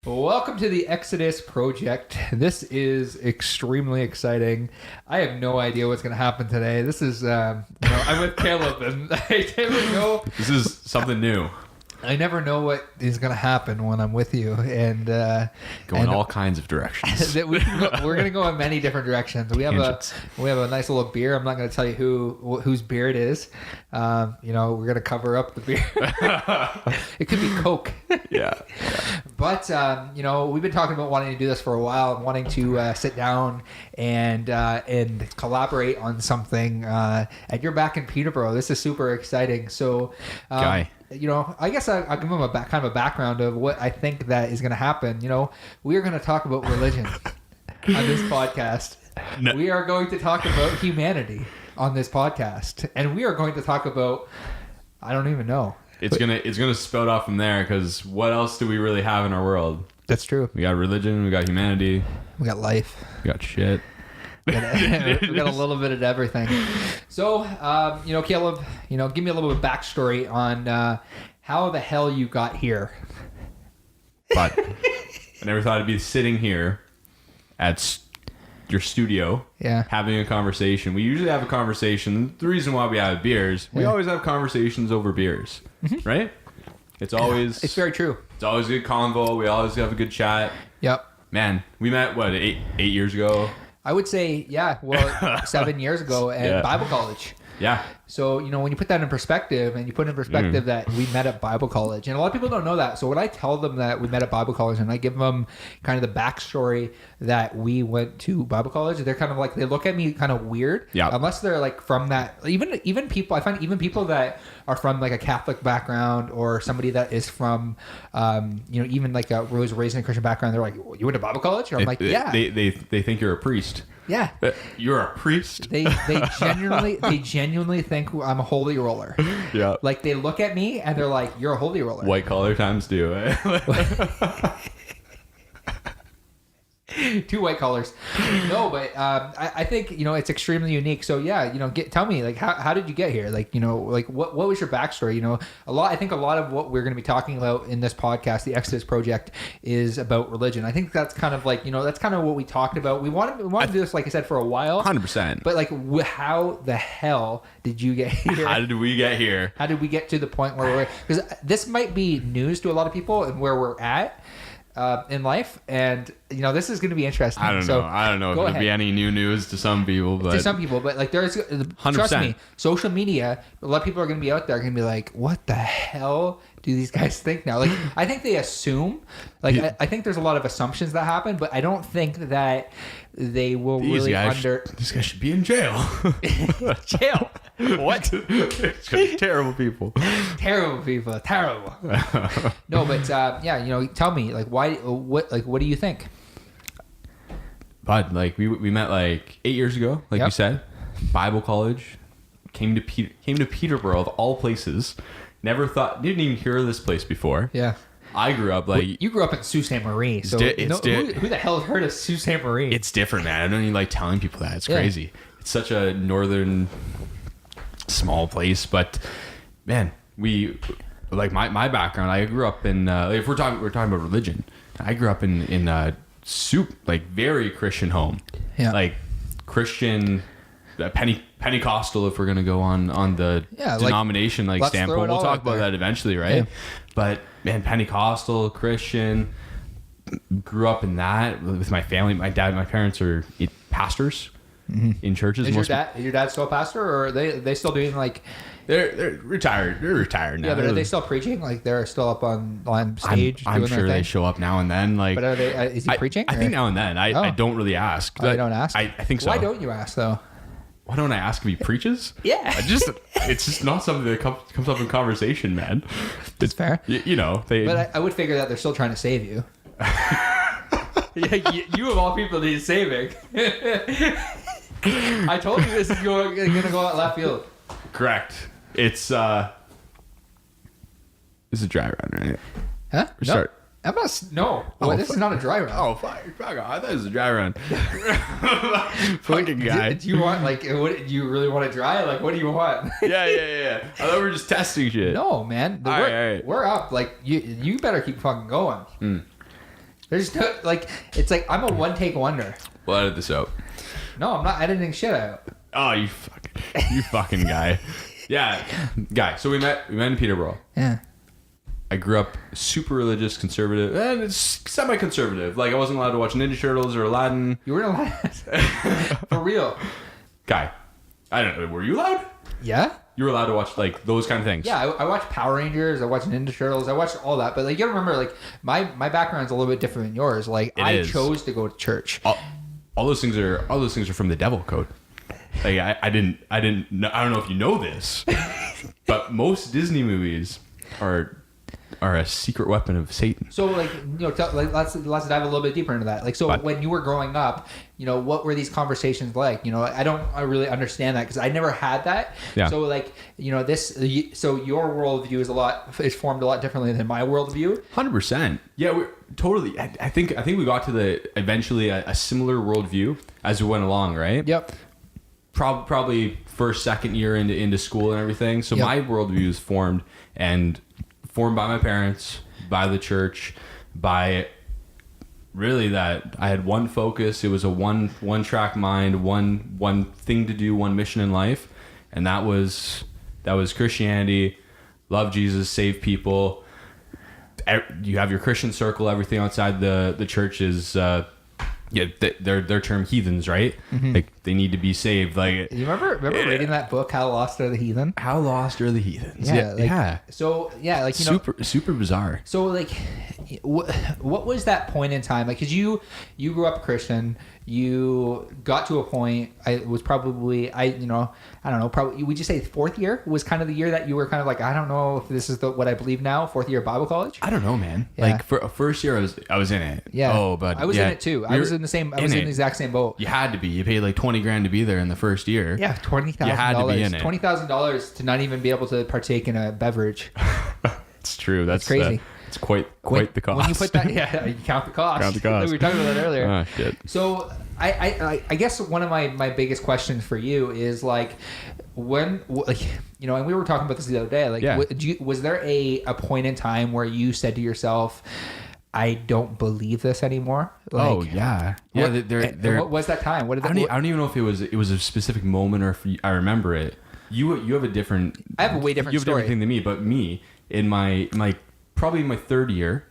Welcome to the Exodus Project. This is extremely exciting. I have no idea what's going to happen today. This is, I'm with Caleb, and I never know. This is something new. I never know what is going to happen when I'm with you, and Going all kinds of directions. we're going to go in many different directions. We have a nice little beer. I'm not going to tell you whose beer it is. We're going to cover up the beer. It could be Coke. Yeah. But we've been talking about wanting to do this for a while and wanting to sit down and collaborate on something. And you're back in Peterborough. This is super exciting. So, Guy. I guess I'll give them kind of a background of what I think that is going to happen. We are going to talk about religion on this podcast. No. We are going to talk about humanity on this podcast, and we are going to talk about, I don't even know. It's gonna spout off from there, because what else do we really have in our world? That's true. We got religion, we got humanity, We got life. we got shit. We got a little bit of everything. So, Caleb, give me a little bit of backstory on how the hell you got here. But I never thought I'd be sitting here at your studio, having a conversation. We usually have a conversation. The reason why we have beers, we always have conversations over beers, right? It's very true. It's always a good convo. We always have a good chat. Yep. Man, we met, what, eight years ago? I would say, 7 years ago at Bible college. Yeah. So, when you put that in perspective, and you put in perspective that we met at Bible college, and a lot of people don't know that. So when I tell them that we met at Bible college and I give them kind of the backstory that we went to Bible college, they're kind of like, they look at me kind of weird. Yeah. Unless they're like from that, even people, I find even people that are from like a Catholic background, or somebody that is from, even like was raised in a Christian background, they're like, you went to Bible college? And I'm like, yeah. They think you're a priest. Yeah. You're a priest? They genuinely think I'm a holy roller. Yeah. Like, they look at me and they're like, you're a holy roller. White collar times two, eh? 2 white collars. No, but I think it's extremely unique. So tell me, like, how did you get here? Like, what was your backstory? I think a lot of what we're going to be talking about in this podcast, the Exodus Project, is about religion. I think that's kind of like that's kind of what we talked about. We wanted to do this, like I said, for a while. 100%. But like, how the hell did you get here? How did we get here? How did we get to the point where we're? Because this might be news to a lot of people and where we're at in life, and this is going to be interesting. I don't know if there'll be any new news to some people, but like, there's 100%. Trust me, social media, a lot of people are going to be out there going to be like, what the hell do these guys think now? Like, I think they assume, like, I think there's a lot of assumptions that happen, but I don't think that they will These really This guy should be in jail. Jail. What? Terrible people. Terrible. No, but tell me, like, what do you think? But like, we met like 8 years ago, like you said, Bible college, came to Peterborough of all places. Didn't even hear of this place before. Yeah. I grew up like... You grew up in Sault Ste. Marie, so who the hell has heard of Sault Ste. Marie? It's different, man. I don't even like telling people that. It's crazy. It's such a northern, small place, but man, like my background. I grew up in if we're talking about religion. I grew up in a very Christian home. Yeah, like Christian, Pentecostal, if we're gonna go on the denomination standpoint. We'll talk about that eventually, right? Yeah. But man, Pentecostal, Christian, grew up in that with my family. My dad and my parents are pastors in churches. Is your dad still a pastor, or are they still doing like... They're retired. They're retired now. Yeah, but are they still preaching? Like, they're still up on stage? I'm sure they show up now and then. Like, but are they? Is he preaching? I think now and then. I don't really ask. Oh, you don't ask? I think so. Why don't you ask though? Why don't I ask if he preaches? Yeah. It's just not something that comes up in conversation, man. It's fair. But I would figure that they're still trying to save you. Yeah, you of all people need saving. I told you this is going to go out left field. Correct. It's this is a dry run, right? Huh? No. This is not a dry run. Oh, fuck! I thought it was a dry run. Fucking guy. Do you want what? Do you really want to dry? Like, what do you want? Yeah. I thought we were just testing shit. No, man. We're up. Like, you better keep fucking going. There's no, like, it's like I'm a one take wonder. We'll edit this out. No, I'm not editing shit out. Oh, you fucking guy. Yeah, guy. So we met in Peterborough. Yeah. I grew up super religious, conservative, and it's semi-conservative. Like I wasn't allowed to watch Ninja Turtles or Aladdin. You weren't allowed. For real. Guy, I don't know. Were you allowed? Yeah. You were allowed to watch like those kind of things. Yeah, I watched Power Rangers. I watched Ninja Turtles. I watched all that. But like, you gotta remember, like my background's a little bit different than yours. Like I chose to go to church. All those things are from the devil code. Like I didn't know, I don't know if you know this, but most Disney movies are a secret weapon of Satan. So like, you know, let's dive a little bit deeper into that. Like, so when you were growing up, you know, what were these conversations like? You know, I really understand that because I never had that. Yeah. So like, you know, so your worldview is formed a lot differently than my worldview. 100%. Yeah, we're totally. I think we got to eventually a similar worldview as we went along, right? Yep. Probably first, second year into school and everything. So my worldview is formed by my parents, by the church, by really that I had one focus. It was a one track mind, one thing to do, one mission in life, and that was Christianity. Love Jesus, save people. You have your Christian circle. Everything outside the church is their term heathens, right? Mm-hmm. Like they need to be saved. Like you remember reading that book, How Lost Are the Heathen? How Lost Are the Heathens? Yeah. So yeah, like, you know, super bizarre. So like, what was that point in time? Like, cause you grew up Christian, you got to a point. It was probably I don't know. Probably would you say fourth year was kind of the year that you were kind of like, I don't know if this is what I believe now. Fourth year Bible college. I don't know, man. Yeah. Like for first year, I was in it. Yeah. Oh, but I was in it too. I was in the exact same boat. You had to be. You paid like $20,000 to be there in the first year. Yeah, $20,000. You had to be in it. $20,000 to not even be able to partake in a beverage. It's true. That's crazy. It's quite the cost. When you put that, you count the cost. Count the cost. We were talking about that earlier. Oh shit. So I guess one of my biggest questions for you is like, when, like, you know, and we were talking about this the other day. Like, was there a point in time where you said to yourself, I don't believe this anymore? Like, oh yeah. What was that time? What did I don't even know if it was a specific moment or if I remember it. You have a different. I have a way different you have story. a different thing than me, but me in my probably my third year,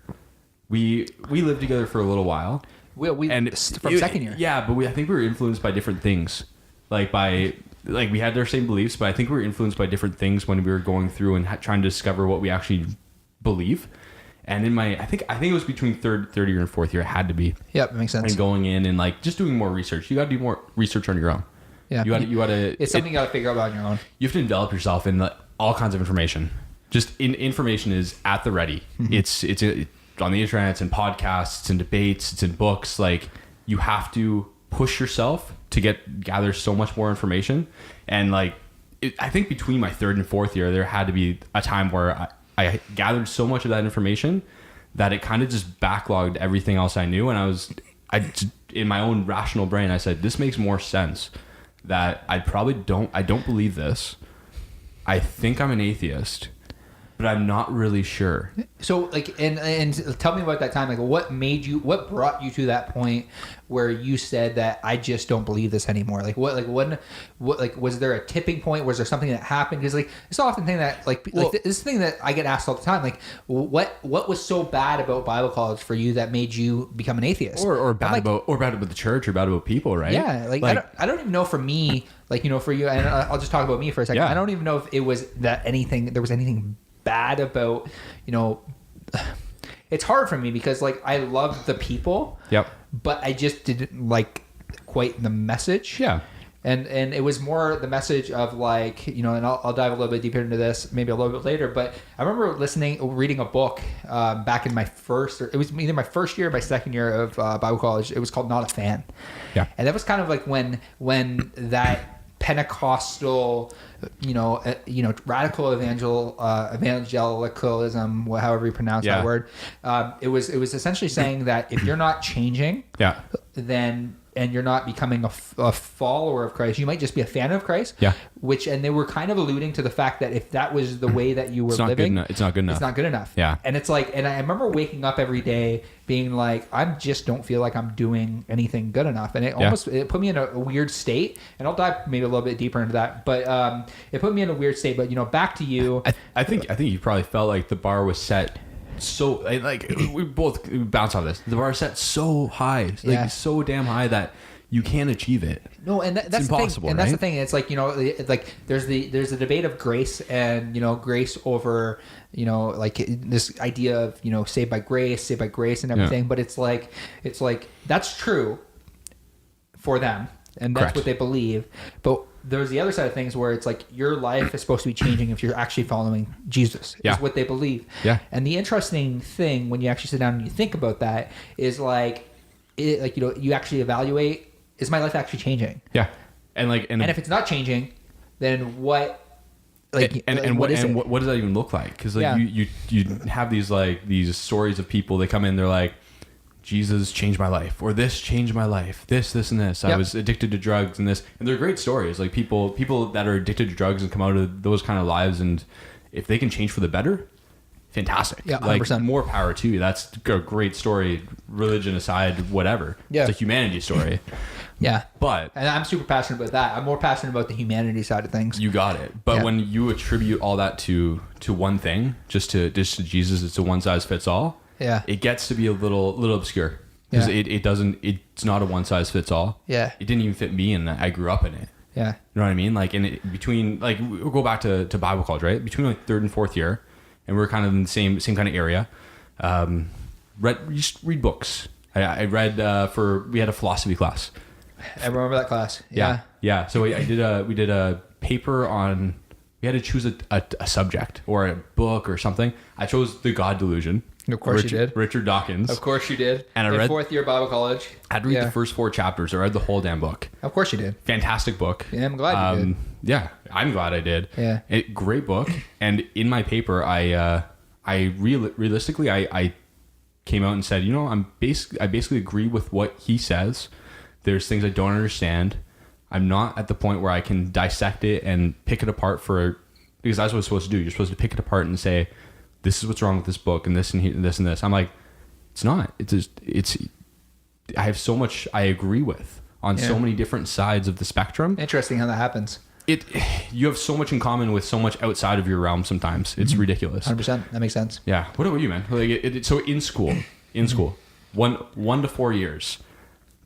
we lived together for a little while. From second year. Yeah, but I think we were influenced by different things. Like we had their same beliefs, but I think we were influenced by different things when we were going through and trying to discover what we actually believe. And in I think it was between third year and fourth year. It had to be. Yep, it makes sense. And going in and like just doing more research. You got to do more research on your own. Yeah, you got to. It's something you got to figure out on your own. You have to envelop yourself in all kinds of information. Just information is at the ready. Mm-hmm. It's on the internet, it's in podcasts, it's in debates, it's in books. Like you have to push yourself to gather so much more information. And like I think between my third and fourth year, there had to be a time where I gathered so much of that information that it kind of just backlogged everything else I knew. And I in my own rational brain, I said, this makes more sense. That I don't believe this. I think I'm an atheist, but I'm not really sure. So like, and tell me about that time. Like, what brought you to that point where you said that I just don't believe this anymore? Like, what, was there a tipping point? Was there something that happened? Because like, it's often thing that this thing that I get asked all the time. Like, what was so bad about Bible college for you that made you become an atheist? Or bad about the church, or bad about people, right? Yeah. Like I don't even know for me, like, you know, for you, and I'll just talk about me for a second. Yeah. I don't even know if it was there was anything bad about, you know, it's hard for me because like I love the people, but I just didn't like quite the message. And it was more the message of like, you know, and I'll dive a little bit deeper into this maybe a little bit later, but I remember reading a book back in it was either my first year or my second year of Bible college. It was called Not a Fan. And that was kind of like when that Pentecostal, radical evangelicalism, however you pronounce that word. It was essentially saying that if you're not changing, then and you're not becoming a follower of Christ. You might just be a fan of Christ. Yeah. And they were kind of alluding to the fact that if that was the way that you were living, it's not good enough. It's not good enough. Yeah. And it's like, and I remember waking up every day being like, I just don't feel like I'm doing anything good enough. And it put me in a weird state, and I'll dive maybe a little bit deeper into that, but it put me in a weird state. But, you know, back to you. I think you probably felt like the bar was set so, like, we both bounce off this. The bar is set so high, like so damn high that you can't achieve it. No, and that's impossible, the thing. And right? that's the thing. It's like, you know, it's like there's the debate of grace, and, you know, grace over, you know, like this idea of, you know, saved by grace and everything. But it's like that's true for them, and that's Correct. what they believe. But there's the other side of things where it's like your life is supposed to be changing if you're actually following Jesus. Yeah. Is what they believe. Yeah. And the interesting thing when you actually sit down and you think about that is like, you know, you actually evaluate, is my life actually changing? Yeah. And if it's not changing, then what? Like, what does that even look like? Because like you have these stories of people. They come in, they're like, Jesus changed my life, or this changed my life, this and this. I was addicted to drugs and this, and they're great stories. Like people that are addicted to drugs and come out of those kind of lives, and if they can change for the better, fantastic. Yeah, 100%. Like more power to you. That's a great story. Religion aside, whatever. Yeah. It's a humanity story. Yeah. But and I'm super passionate about that. I'm more passionate about the humanity side of things. you got it. But when you attribute all that to one thing, just to Jesus, it's a one size fits all. Yeah. It gets to be a little obscure, because it's not a one size fits all. Yeah. It didn't even fit me, and I grew up in it. Yeah. You know what I mean? Like between, like, we'll go back to Bible college, right? Between like third and fourth year, and we're kind of in the same kind of area. Just read books. I read we had a philosophy class. I remember that class. Yeah. So we did a paper on. We had to choose a subject or a book or something. I chose The God Delusion. Of course you did. Richard Dawkins. Of course you did. And I read fourth year Bible college. I had to read the first 4 chapters. I read the whole damn book. Of course you did. Fantastic book. Yeah, I'm glad you did. Yeah, I'm glad I did. Yeah. Great book. And in my paper, realistically I came out and said, you know, I basically agree with what he says. There's things I don't understand. I'm not at the point where I can dissect it and pick it apart because that's what it's supposed to do. You're supposed to pick it apart and say, this is what's wrong with this book, and this and this and this. I'm like, it's not. I have so much I agree with on so many different sides of the spectrum. Interesting how that happens. You have so much in common with so much outside of your realm sometimes. It's ridiculous. 100%. That makes sense. Yeah. What about you, man? Like so in school, 1 to 4 years,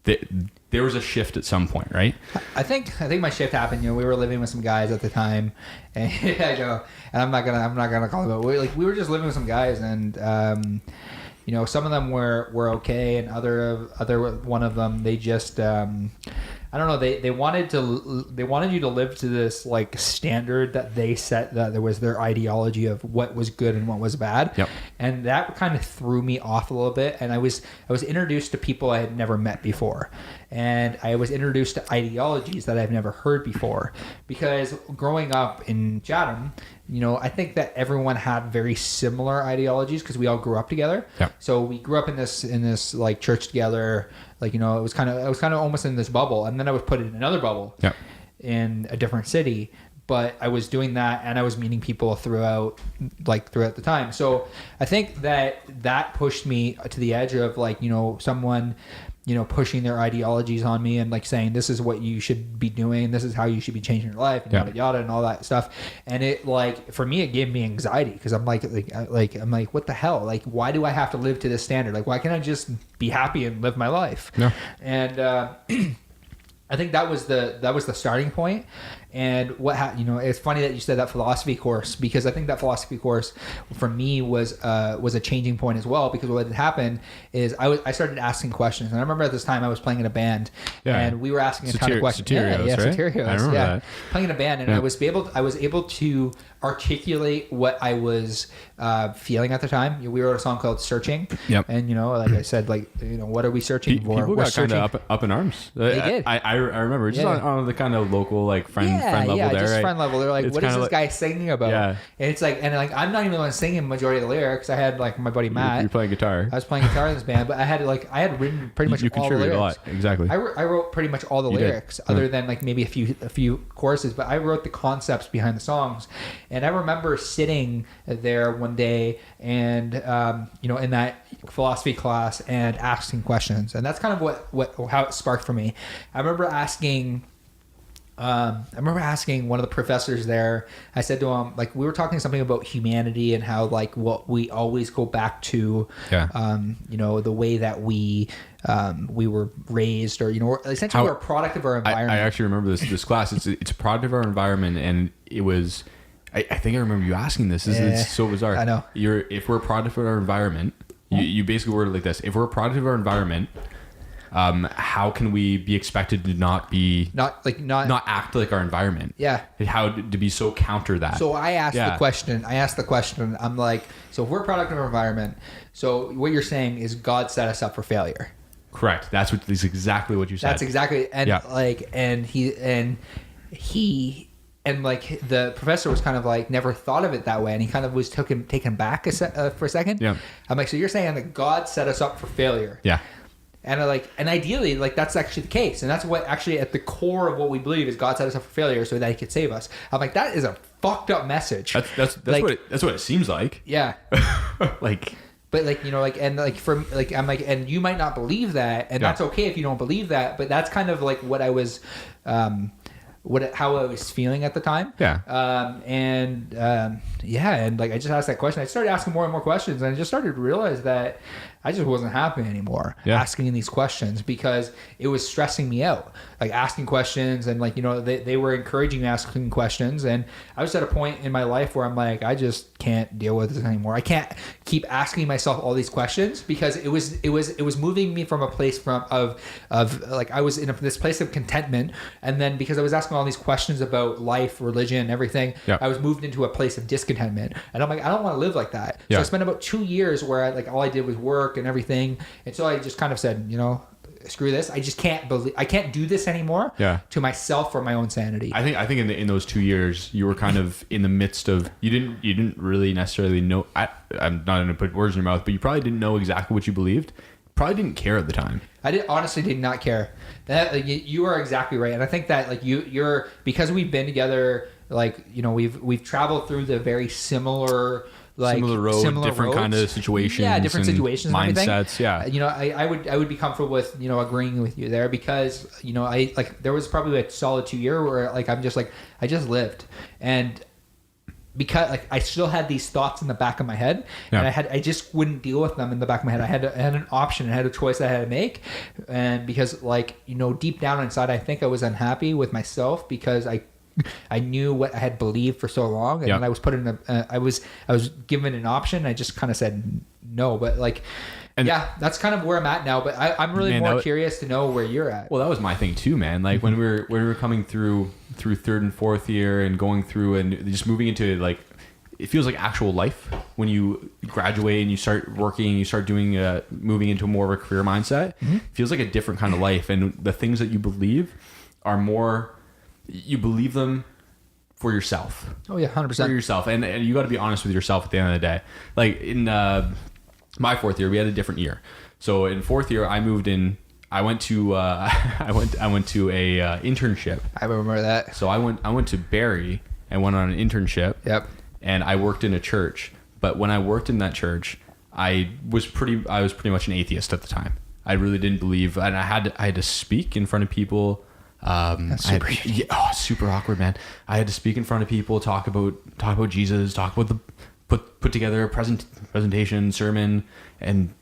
there was a shift at some point, right? I think my shift happened. You know, we were living with some guys at the time, and I know, and I'm not gonna call them out. We were just living with some guys, and you know, some of them were okay, and other one of them, they just I don't know, they wanted you to live to this like standard that they set, that there was their ideology of what was good and what was bad. Yep. And that kind of threw me off a little bit, and I was introduced to people I had never met before, and I was introduced to ideologies that I've never heard before, because growing up in Chatham, you know, I think that everyone had very similar ideologies because we all grew up together. Yep. So we grew up in this like church together. Like, you know, I was kind of almost in this bubble, and then I was put in another bubble in a different city. But I was doing that, and I was meeting people throughout the time. So I think that pushed me to the edge of, like, you know, someone, you know, pushing their ideologies on me and like saying, this is what you should be doing, this is how you should be changing your life, and yada yada and all that stuff. And it, like, for me, it gave me anxiety, because I'm like I'm like, what the hell? Like, why do I have to live to this standard? Like, why can't I just be happy and live my life? No. And I think that was the starting point. And you know, it's funny that you said that philosophy course, because I think that philosophy course for me was a changing point as well, because what had happened is I started asking questions. And I remember at this time I was playing in a band, and we were asking a ton of questions. Soterios, I remember that. Playing in a band, and I was able to articulate what I was feeling at the time. We wrote a song called "Searching," and, you know, like I said, like, you know, what are we searching for? People got kind of up in arms. They did. I remember just on the kind of local, like, friend friend level there, just right? friend level. They're like, It's what is kinda this guy singing about? Yeah. And it's like, and like, I'm not even the one singing majority of the lyrics. I had like my buddy Matt. You're playing guitar. I was playing guitar in this band, but I had written pretty much You all the contribute lyrics. a lot. Exactly. I wrote pretty much all the You did. lyrics, other than like maybe a few choruses. But I wrote the concepts behind the songs, and I remember sitting there one day and in that philosophy class and asking questions, and that's kind of what how it sparked for me. I remember asking one of the professors there. I said to him, like, we were talking something about humanity and how like what we always go back to, the way that we were raised, or essentially we're a product of our environment. I actually remember this class. It's a product of our environment, and it was. I think I remember you asking this. It's so bizarre. I know. If we're a product of our environment, you basically worded it like this: if we're a product of our environment, how can we be expected to not act like our environment? Yeah. How to be so counter that? So I asked the question. I'm like, so if we're a product of our environment, so what you're saying is God set us up for failure. Correct. That's exactly what you said. That's exactly, and Yeah. and the professor was kind of like never thought of it that way, and he kind of was taken back for a second. Yeah. I'm like, so you're saying that God set us up for failure? Yeah. And ideally, that's actually the case, and that's what actually at the core of what we believe is God set us up for failure so that He could save us. I'm like, that is a fucked up message. That's what it seems like. Yeah. Like. But I'm like, and you might not believe that, and that's okay if you don't believe that. But that's kind of like what I was, how I was feeling at the time. Yeah. And I just asked that question. I started asking more and more questions, and I just started to realize that I just wasn't happy anymore asking these questions, because it was stressing me out. Like asking questions, and they were encouraging me asking questions, and I was at a point in my life where I'm like, I just can't deal with this anymore. I can't keep asking myself all these questions, because it was moving me from a place of I was in this place of contentment, and then because I was asking all these questions about life, religion, everything, I was moved into a place of discontentment, and I'm like, I don't want to live like that. So I spent about 2 years where all I did was work and everything, and so I just kind of said, screw this. I just can't do this anymore. To myself for my own sanity. I think in those 2 years you were kind of in the midst of you didn't really necessarily know. I'm not going to put words in your mouth, but you probably didn't know exactly what you believed. Probably didn't care at the time. I honestly did not care. That you are exactly right, and I think that you're because we've been together. We've traveled through the very similar. Similar different kind of situations. Yeah, different situations, and mindsets. I would be comfortable with agreeing with you there, because there was probably a solid 2 year where I'm just I just lived, and because I still had these thoughts in the back of my head, and I just wouldn't deal with them in the back of my head. I had an option, I had a choice I had to make, and because deep down inside, I think I was unhappy with myself, because I knew what I had believed for so long, and then I was put in I was given an option. I just kind of said no, but that's kind of where I'm at now. But I'm really curious to know where you're at. Well, that was my thing too, man. Like when we were coming through third and fourth year and going through and just moving into it feels like actual life when you graduate and you start working, you start doing moving into more of a career mindset. Mm-hmm. It feels like a different kind of life, and the things that you believe are more. You believe them for yourself. Oh yeah, 100%. For yourself, and you got to be honest with yourself at the end of the day. Like in my fourth year, we had a different year. So in fourth year, I moved in. I went to I went to a internship. I remember that. So I went to Barrie and went on an internship. Yep. And I worked in a church. But when I worked in that church, I was pretty much an atheist at the time. I really didn't believe, and I had to speak in front of people. That's super awkward, man. I had to speak in front of people, talk about Jesus, talk about put together a presentation, sermon, and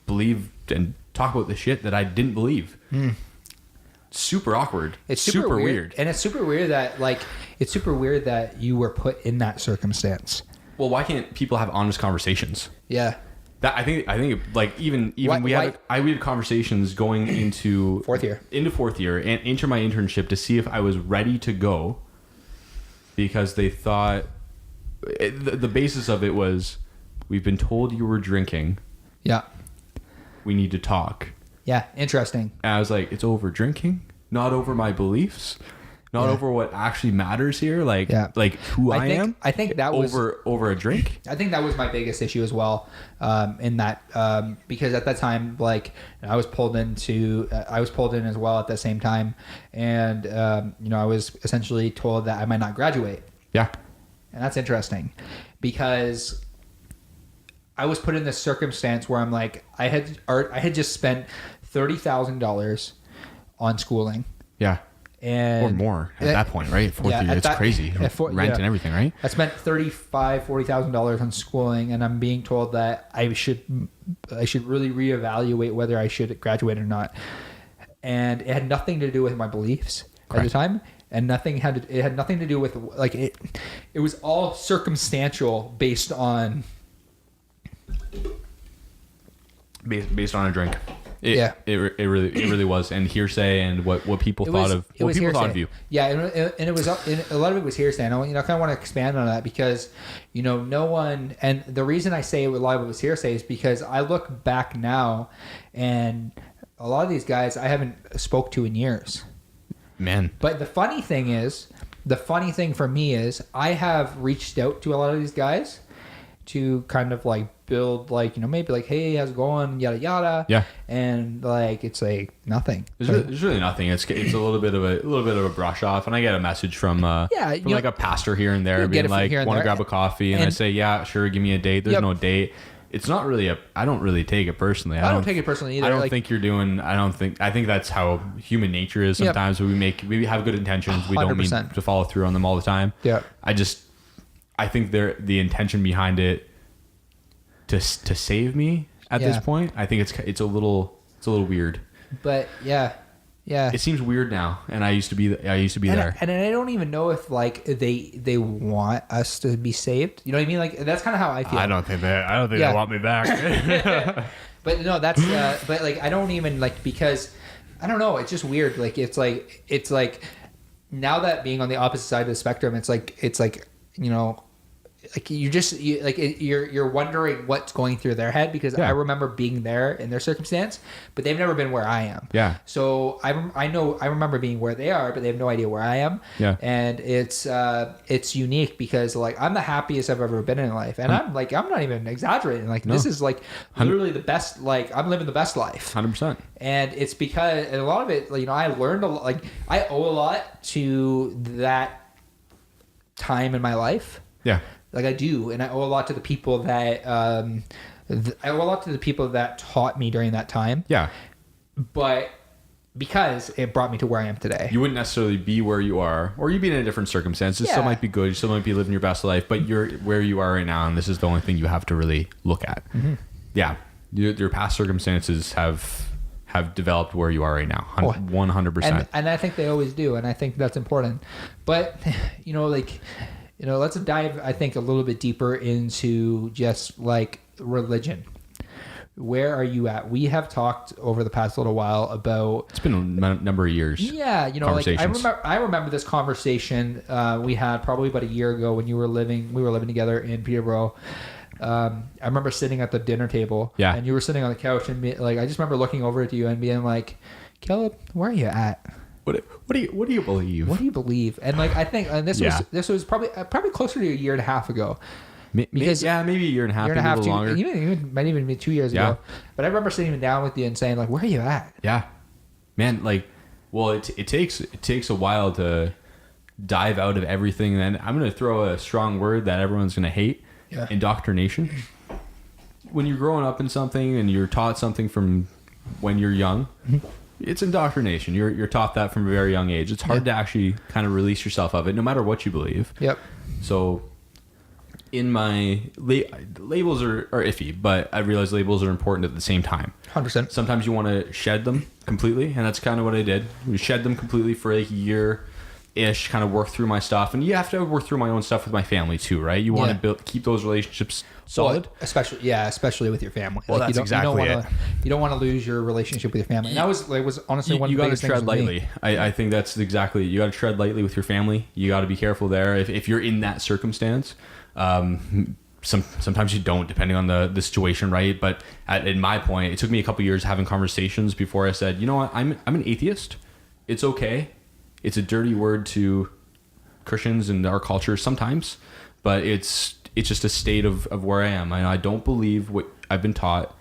believe and talk about the shit that I didn't believe. Super awkward. It's super weird, and it's super weird that you were put in that circumstance. Well, why can't people have honest conversations? Yeah. That I think we had conversations going into fourth year and into my internship to see if I was ready to go, because they thought the basis of it was, we've been told you were drinking. Yeah. We need to talk. Yeah. Interesting. And I was like, it's over drinking, not over my beliefs. not over what actually matters here, like who I am. I think that was over a drink. I think that was my biggest issue as well, in that because at that time, like I was pulled in as well at the same time, and I was essentially told that I might not graduate. Yeah, and that's interesting because I was put in this circumstance where I'm like I had just spent $30,000 on schooling. Yeah. And or more at that point, right? Fourth year, it's crazy. Rent and everything, right? I spent $40,000 on schooling, and I'm being told that I should really reevaluate whether I should graduate or not. And it had nothing to do with my beliefs at the time, and it had nothing to do with like it. It was all circumstantial based on a drink. It really was, and hearsay and what people thought of you. Yeah, and it was a lot of it was hearsay. And I kind of want to expand on that because no one, and the reason I say a lot of it was hearsay is because I look back now, and a lot of these guys I haven't spoke to in years. Man, but the funny thing for me is I have reached out to a lot of these guys to kind of like build like maybe like, hey, how's it going, yada yada. Yeah. And like it's like nothing. There's really nothing. It's a little bit of a brush off, and I get a message from like a pastor here and there being like, want to grab a coffee, and I say, yeah, sure, give me a date. There's no date. It's not really I don't really take it personally. I don't take it personally either. I think you're doing. I think that's how human nature is. Sometimes we have good intentions. 100%. We don't mean to follow through on them all the time. Yeah. I think the intention behind it to save me at this point. I think it's a little weird. But yeah. It seems weird now, and I used to be there. And I don't even know if like they want us to be saved. You know what I mean? Like that's kind of how I feel. I don't think they want me back. But no, that's but like I don't even like, because I don't know. It's just weird. Like it's like now that being on the opposite side of the spectrum, it's like like you're wondering what's going through their head, because I remember being there in their circumstance, but they've never been where I am. Yeah. So I remember being where they are, but they have no idea where I am. Yeah. And it's unique because like I'm the happiest I've ever been in life, and I'm not even exaggerating. Like this is like literally the best. Like I'm living the best life. 100%. And it's because, and a lot of it, I learned a lot. Like I owe a lot to that time in my life. Yeah. Like I do, and I owe a lot to the people that taught me during that time. Yeah. But because it brought me to where I am today. You wouldn't necessarily be where you are, or you'd be in a different circumstance. It still might be good. You still might be living your best life, but you're where you are right now, and this is the only thing you have to really look at. Mm-hmm. Yeah. Your past circumstances have developed where you are right now. 100%. And I think they always do, and I think that's important. But, let's dive, I think, a little bit deeper into just like religion. Where are you at? We have talked over the past little while about. It's been a number of years. Yeah, like I remember this conversation we had probably about a year ago when we were living together in Peterborough. I remember sitting at the dinner table. Yeah. And you were sitting on the couch, and I just remember looking over at you and being like, Caleb, where are you at? What do you believe? What do you believe? And like I think, and this was probably closer to a year and a half ago. Because maybe a year and a half, longer. Even might even be 2 years ago. But I remember sitting down with you and saying like, "Where are you at?" Yeah, man. Like, well, it takes a while to dive out of everything. And then I'm going to throw a strong word that everyone's going to hate: indoctrination. When you're growing up in something and you're taught something from when you're young. It's indoctrination. You're taught that from a very young age. It's hard to actually kind of release yourself of it, no matter what you believe. Yep. So, in my labels are iffy, but I realize labels are important at the same time. 100%. Sometimes you want to shed them completely, and that's kind of what I did. We shed them completely for like a year-ish, kind of work through my stuff, and you have to work through my own stuff with my family too, right? You want to keep those relationships solid, especially with your family. Well, that's exactly it. You don't want to lose your relationship with your family. And that was honestly one of the biggest things. You got to tread lightly. I think that's exactly. You got to tread lightly with your family. You got to be careful there. If you're in that circumstance, sometimes you don't, depending on the situation, right? But in my point, it took me a couple years having conversations before I said, you know what, I'm an atheist. It's okay. it's a dirty word to Christians and our culture sometimes, but it's just a state of where I am. And I don't believe what I've been taught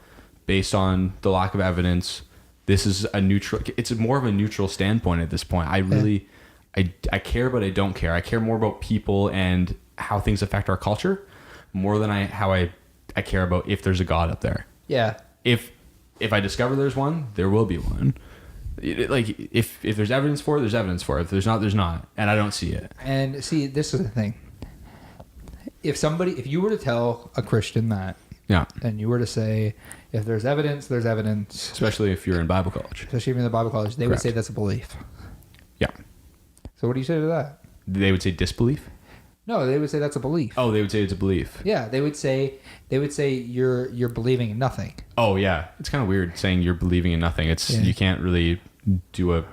based on the lack of evidence. This is it's more of a neutral standpoint at this point. I really, I care, but I don't care. I care more about people and how things affect our culture more than how I care about if there's a God up there. Yeah. If I discover there's one, there will be one. Like if there's evidence for it, there's evidence for it. If there's not, there's not. And I don't see it. And see, this is the thing. If you were to tell a Christian that, yeah, and you were to say, if there's evidence, there's evidence. Especially if you're in Bible college. Especially if you're in the Bible college, they would say that's a belief. Yeah. So what do you say to that? They would say disbelief? No, they would say that's a belief. Oh, they would say it's a belief. Yeah, they would say you're believing in nothing. Oh yeah, it's kind of weird saying you're believing in nothing. You can't really do a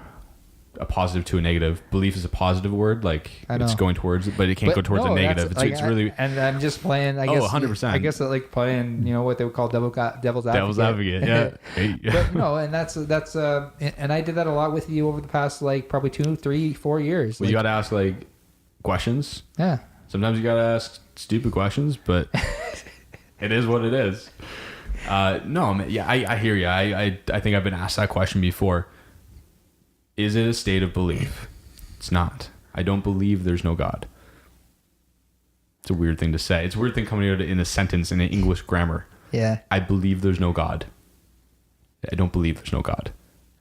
positive to a negative. Belief is a positive word, like it's going towards it, but it can't go towards a negative. It's really. And I'm just playing. I guess 100%. I guess like playing, what they would call devil's advocate. Devil's advocate, yeah. But no, and that's and I did that a lot with you over the past like probably 2, 3, 4 years. Well, you got to ask like questions. Yeah. Sometimes you got to ask stupid questions, but it is what it is. No, man, yeah, I hear you. I think I've been asked that question before. Is it a state of belief? It's not. I don't believe there's no God. It's a weird thing to say. It's a weird thing coming out in a sentence in an English grammar. Yeah. I believe there's no God. I don't believe there's no God.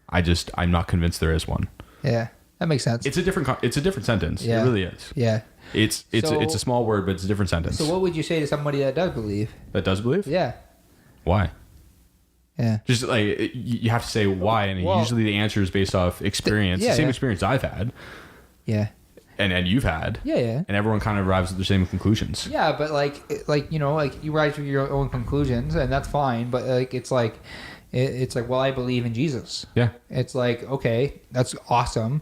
I'm not convinced there is one. Yeah. That makes sense. It's a different sentence. Yeah. It really is. Yeah. It's a small word, but it's a different sentence. So what would you say to somebody that does believe? That does believe? Yeah. Why? Yeah. Just like you have to say why, and usually the answer is based off experience. The same experience I've had. Yeah. And you've had. Yeah, yeah. And everyone kind of arrives at the same conclusions. Yeah, but like you arrive at your own conclusions, and that's fine. But it's like, well, I believe in Jesus. Yeah. It's like, okay, that's awesome.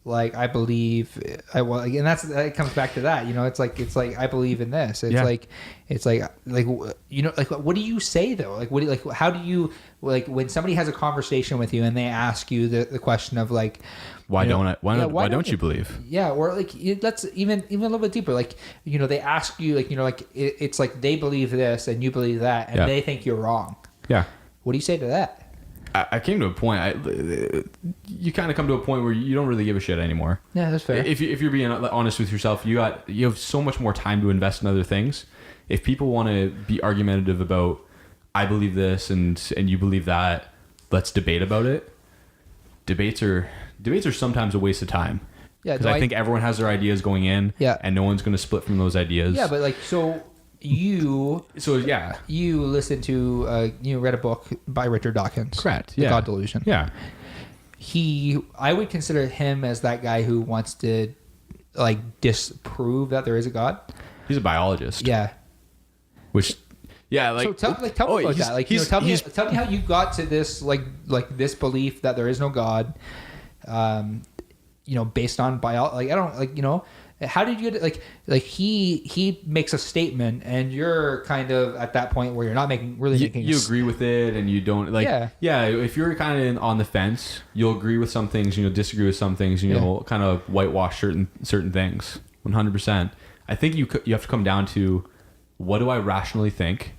Like I believe, and that comes back to that. It's like I believe in this. It's like what do you say though? How do you when somebody has a conversation with you and they ask you the question of like, why don't you believe? Yeah, or let's even a little bit deeper. They ask you it's like they believe this and you believe that, and they think you're wrong. Yeah. What do you say to that? I came to a point. You kind of come to a point where you don't really give a shit anymore. Yeah, that's fair. If you're being honest with yourself, you have so much more time to invest in other things. If people want to be argumentative about, I believe this and you believe that, let's debate about it. Debates are sometimes a waste of time. Yeah, because I think everyone has their ideas going in. Yeah, and no one's going to split from those ideas. Yeah, but you listened to you read a book by Richard Dawkins. Correct. The God Delusion. Yeah. I would consider him as that guy who wants to disprove that there is a God. He's a biologist. Yeah. Which so tell me about that. Tell me how you got to this this belief that there is no God. Based on biology. I don't how did you get he makes a statement and you're kind of at that point where you're not making you agree with it and you don't if you're kind of on the fence, you'll agree with some things, disagree with some things, you'll kind of whitewash certain things. 100%. I think you have to come down to, what do I rationally think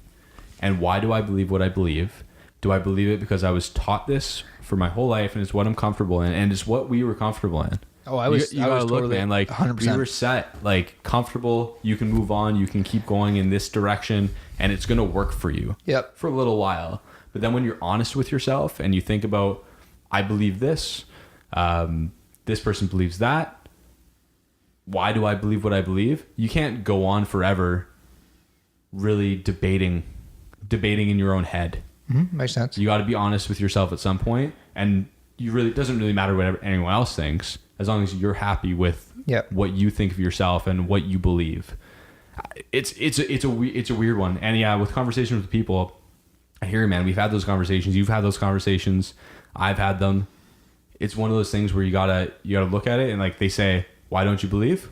and why do I believe what I believe? Do I believe it because I was taught this for my whole life and it's what I'm comfortable in and it's what we were comfortable in? Oh, I was totally, look, man, 100%. We were set, comfortable. You can move on. You can keep going in this direction, and it's going to work for you. Yep. For a little while. But then when you're honest with yourself and you think about, I believe this, this person believes that. Why do I believe what I believe? You can't go on forever really debating in your own head. Mm-hmm. Makes sense. You got to be honest with yourself at some point, and it doesn't really matter what anyone else thinks. As long as you're happy with what you think of yourself and what you believe, it's a weird one. And with conversations with people, I hear, man, we've had those conversations. You've had those conversations. I've had them. It's one of those things where you gotta look at it and they say, why don't you believe?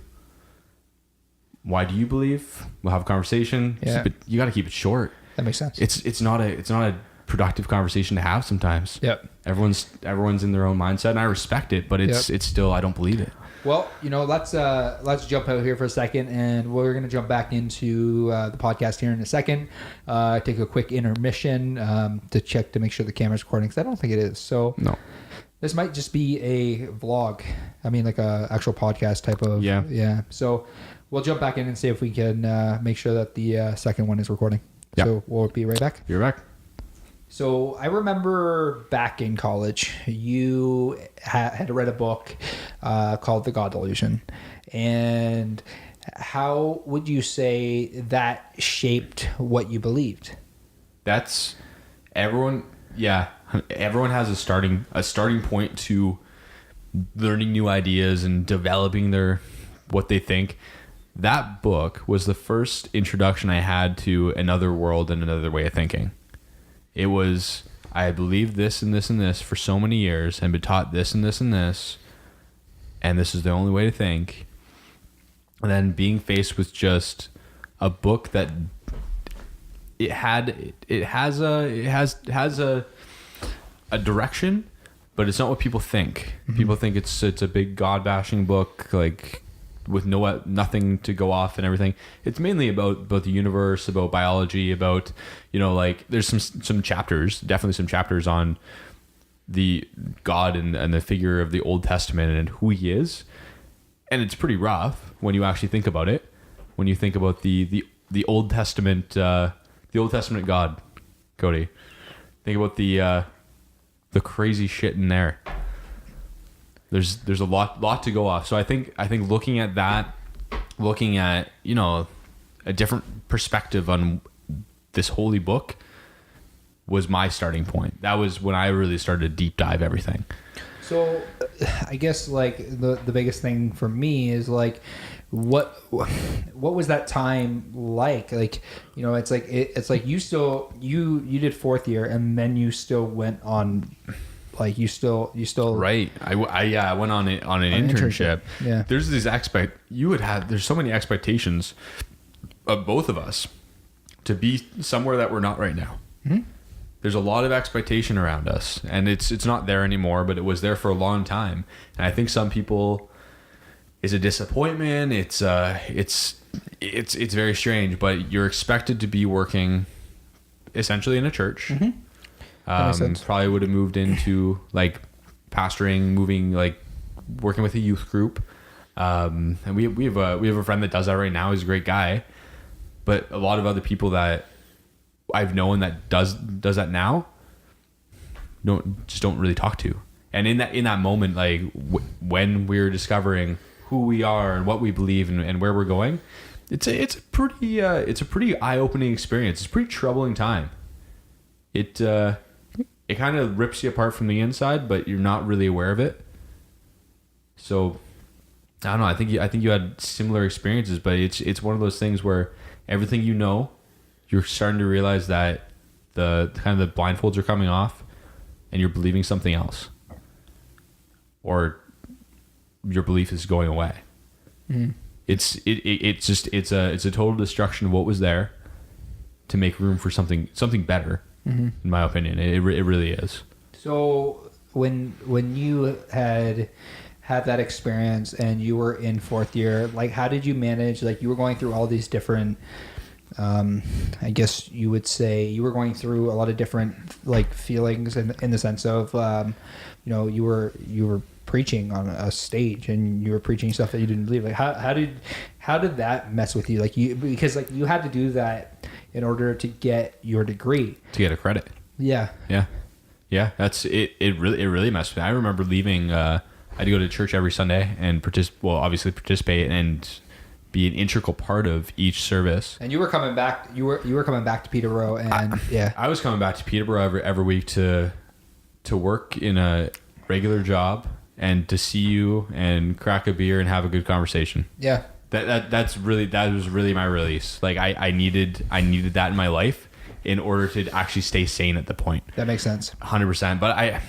Why do you believe? We'll have a conversation. Yeah. But you got to keep it short. That makes sense. It's not a productive conversation to have sometimes. Yep. Everyone's in their own mindset, and I respect it, but it's still, I don't believe it. Well, let's jump out here for a second, and we're going to jump back into the podcast here in a second. Take a quick intermission to check to make sure the camera's recording, because I don't think it is. So No. this might just be a vlog. I mean, like a actual podcast type of. Yeah. So we'll jump back in and see if we can make sure that the second one is recording. Yeah. So we'll be right back. You're back. So I remember back in college, you had read a book called The God Delusion. And how would you say that shaped what you believed? That's everyone. Yeah. Everyone has a starting point to learning new ideas and developing what they think. That book was the first introduction I had to another world and another way of thinking. It was, I believed this and this and this for so many years and been taught this and this and this, and this is the only way to think. And then being faced with just a book that has a direction, but it's not what people think. Mm-hmm. People think it's a big God bashing book, like with nothing to go off and everything. It's mainly about the universe, about biology, about, like there's some chapters, definitely some chapters on the God and the figure of the Old Testament and who he is. And it's pretty rough when you actually think about it. When you think about the Old Testament, God, Cody, think about the crazy shit in there. There's a lot to go off. So I think looking at that, looking at, a different perspective on this holy book was my starting point. That was when I really started to deep dive everything. So I guess like the biggest thing for me is like, what was that time like? Like, it's like you did fourth year and then you still went on. Like you still right. I went on an internship. Yeah. There's these there's so many expectations of both of us to be somewhere that we're not right now. Mm-hmm. There's a lot of expectation around us, and it's not there anymore, but it was there for a long time. And I think some people, it's a disappointment. It's very strange, but you're expected to be working essentially in a church. Mm-hmm. Probably would have moved into like pastoring, moving, like working with a youth group. And we have a friend that does that right now. He's a great guy, but a lot of other people that I've known that does that now don't really talk to. And in that moment, like when we're discovering who we are and what we believe and where we're going, it's a pretty eye-opening experience. It's a pretty troubling time. It kind of rips you apart from the inside, but you're not really aware of it. So I don't know. I think you had similar experiences, but it's one of those things where everything you're starting to realize that the blindfolds are coming off, and you're believing something else, or your belief is going away. Mm-hmm. It's a total destruction of what was there to make room for something better. Mm-hmm. In my opinion, it really is. So when you had that experience and you were in fourth year, like how did you manage? Like you were going through all these different, I guess you would say you were going through a lot of different like feelings in the sense of, you were preaching on a stage and you were preaching stuff that you didn't believe. Like how did that mess with you? Like because like you had to do that in order to get your degree, to get a credit. Yeah. That's it. It really messed with me. I remember leaving. I had to go to church every Sunday and obviously participate and be an integral part of each service. And you were coming back. You were coming back to Peterborough, and I was coming back to Peterborough every week to work in a regular job and to see you and crack a beer and have a good conversation. Yeah. That was really my release. Like I needed that in my life in order to actually stay sane at the point. That makes sense. 100%. But I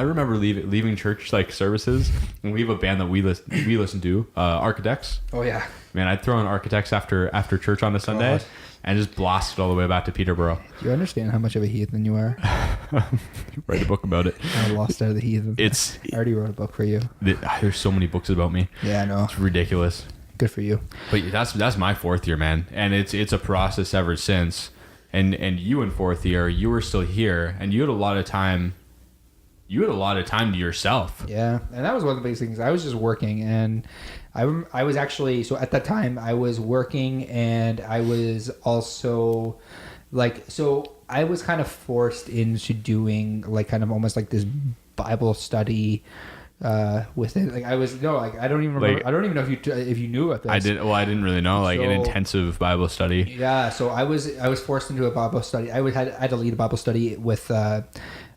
remember leaving church like services, and we have a band that we listen to, Architects. Oh yeah. man. I'd throw in Architects after church on a Sunday and just blast it all the way back to Peterborough. Do you understand how much of a heathen you are? Write a book about it. I lost out of the heathen. I already wrote a book for you. There's so many books about me. Yeah, I know. It's ridiculous. Good for you. But that's my fourth year, man, and it's a process ever since. And you in fourth year, you were still here, and you had a lot of time. You had a lot of time to yourself. Yeah, and that was one of the biggest things. I was just working, and I was actually, so at that time I was working, and I was also I was kind of forced into doing like kind of almost like this Bible study with it. Like I don't even remember. I don't even know if you knew about this. I didn't really know, like an intensive Bible study. Yeah, so I was forced into a Bible study. I had to lead a Bible study with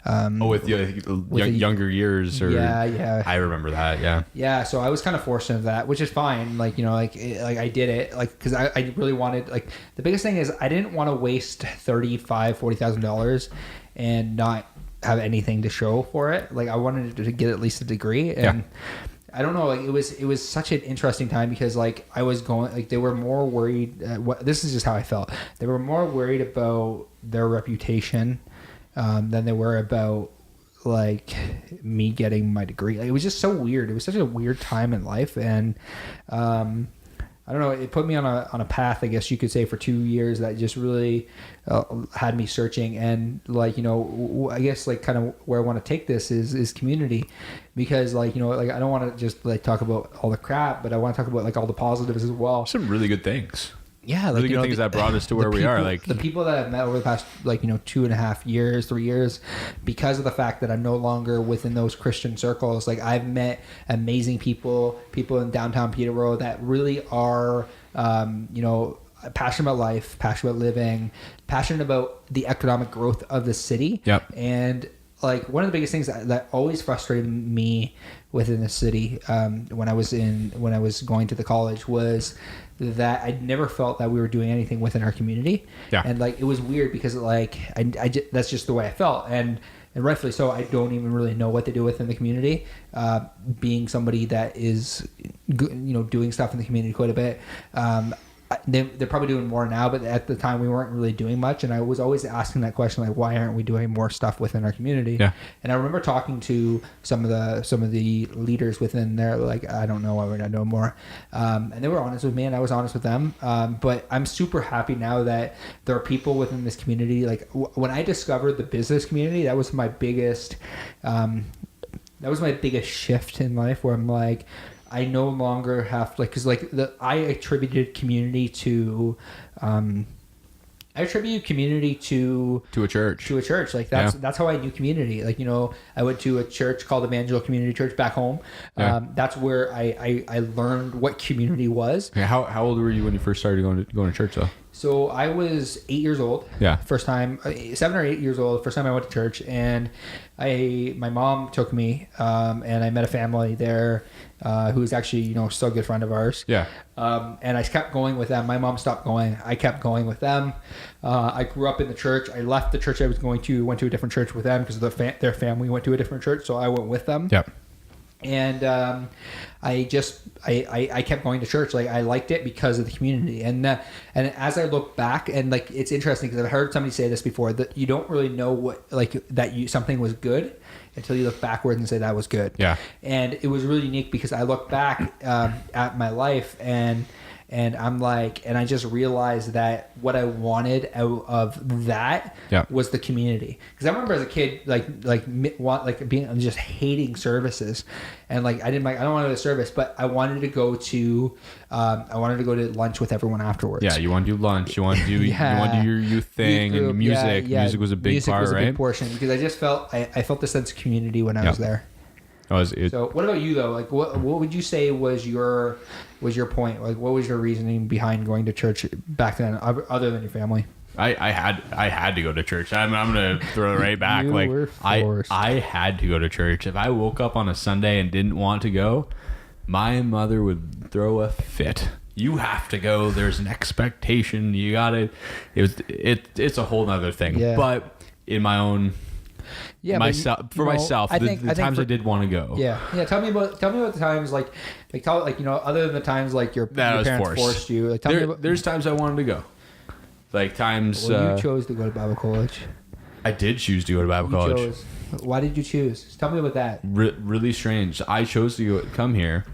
with younger years, or yeah, I remember that. Yeah, so I was kind of forced into that, which is fine. Like, you know, like I did it, like, because I really wanted, like, the biggest thing is I didn't want to waste $40,000 and not have anything to show for it. Like, I wanted to get at least a degree, and I don't know, like, it was such an interesting time because, like, I was going, like, they were more worried. This is just how I felt. They were more worried about their reputation than they were about like me getting my degree. Like, it was just so weird. It was such a weird time in life, and I don't know. It put me on a path, I guess you could say, for 2 years that just really had me searching. And like, you know, I guess like kind of where I want to take this is community, because like, you know, like I don't want to just like talk about all the crap, but I want to talk about like all the positives as well. Some really good things. Yeah, like, really good things that brought us to where we are. Like the people that I've met over the past, like, you know, 2.5 years, 3 years, because of the fact that I'm no longer within those Christian circles. Like, I've met amazing people in downtown Peterborough that really are, you know, passionate about life, passionate about living, passionate about the economic growth of the city. Yep. And like, one of the biggest things that always frustrated me within the city when I was going to the college was that I never felt that we were doing anything within our community. Yeah. And like, it was weird because like that's just the way I felt, and rightfully so. I don't even really know what to do within the community. Being somebody that is, you know, doing stuff in the community quite a bit. They're probably doing more now, but at the time we weren't really doing much, and I was always asking that question, like, why aren't we doing more stuff within our community? Yeah. And I remember talking to some of the leaders within there, like, I don't know, why would I know more? And they were honest with me, and I was honest with them. But I'm super happy now that there are people within this community. Like, when I discovered the business community, that was my biggest shift in life, where I'm like, I no longer have, like, because like I attributed community to a church. Like, that's how I knew community. Like, you know, I went to a church called Evangel Community Church back home. That's where I learned what community was. Yeah. How old were you when you first started going to church though? So I was 8 years old. Yeah. First time, 7 or 8 years old. First time I went to church, and my mom took me, and I met a family there, who's actually, you know, still a good friend of ours. Yeah. And I kept going with them. My mom stopped going. I kept going with them. I grew up in the church. I left the church I was going to, went to a different church with them because their family went to a different church. So I went with them. Yep. And I kept going to church. Like, I liked it because of the community. And as I look back, and like, it's interesting because I've heard somebody say this before, that you don't really know what, like, something was good until you look backwards and say that was good. Yeah. And it was really unique because I look back at my life, and I'm like, and I just realized that what I wanted out of that was the community. Because I remember as a kid, being just hating services, and like I don't want to go to service, but I wanted to go to lunch with everyone afterwards. Yeah, you want to do lunch, you want to do you want to do your youth thing, and music. Music was a big part, right? Big portion, because I just felt I felt the sense of community when I was there. So what about you though? Like, what would you say was your point? Like, what was your reasoning behind going to church back then, other than your family? I had to go to church. I'm gonna throw it right back. Like, I had to go to church. If I woke up on a Sunday and didn't want to go, my mother would throw a fit. You have to go. There's an expectation. You gotta. It's a whole nother thing. Yeah. But in my own Yeah, myself but, myself. The times I did want to go. Yeah. Tell me about the times like other than the times like your parents forced you. Like, there's times I wanted to go. Like times. Well, you chose to go to Bible college. I did choose to go to Bible college. Why did you choose? Tell me about that. Really strange. I chose to come here.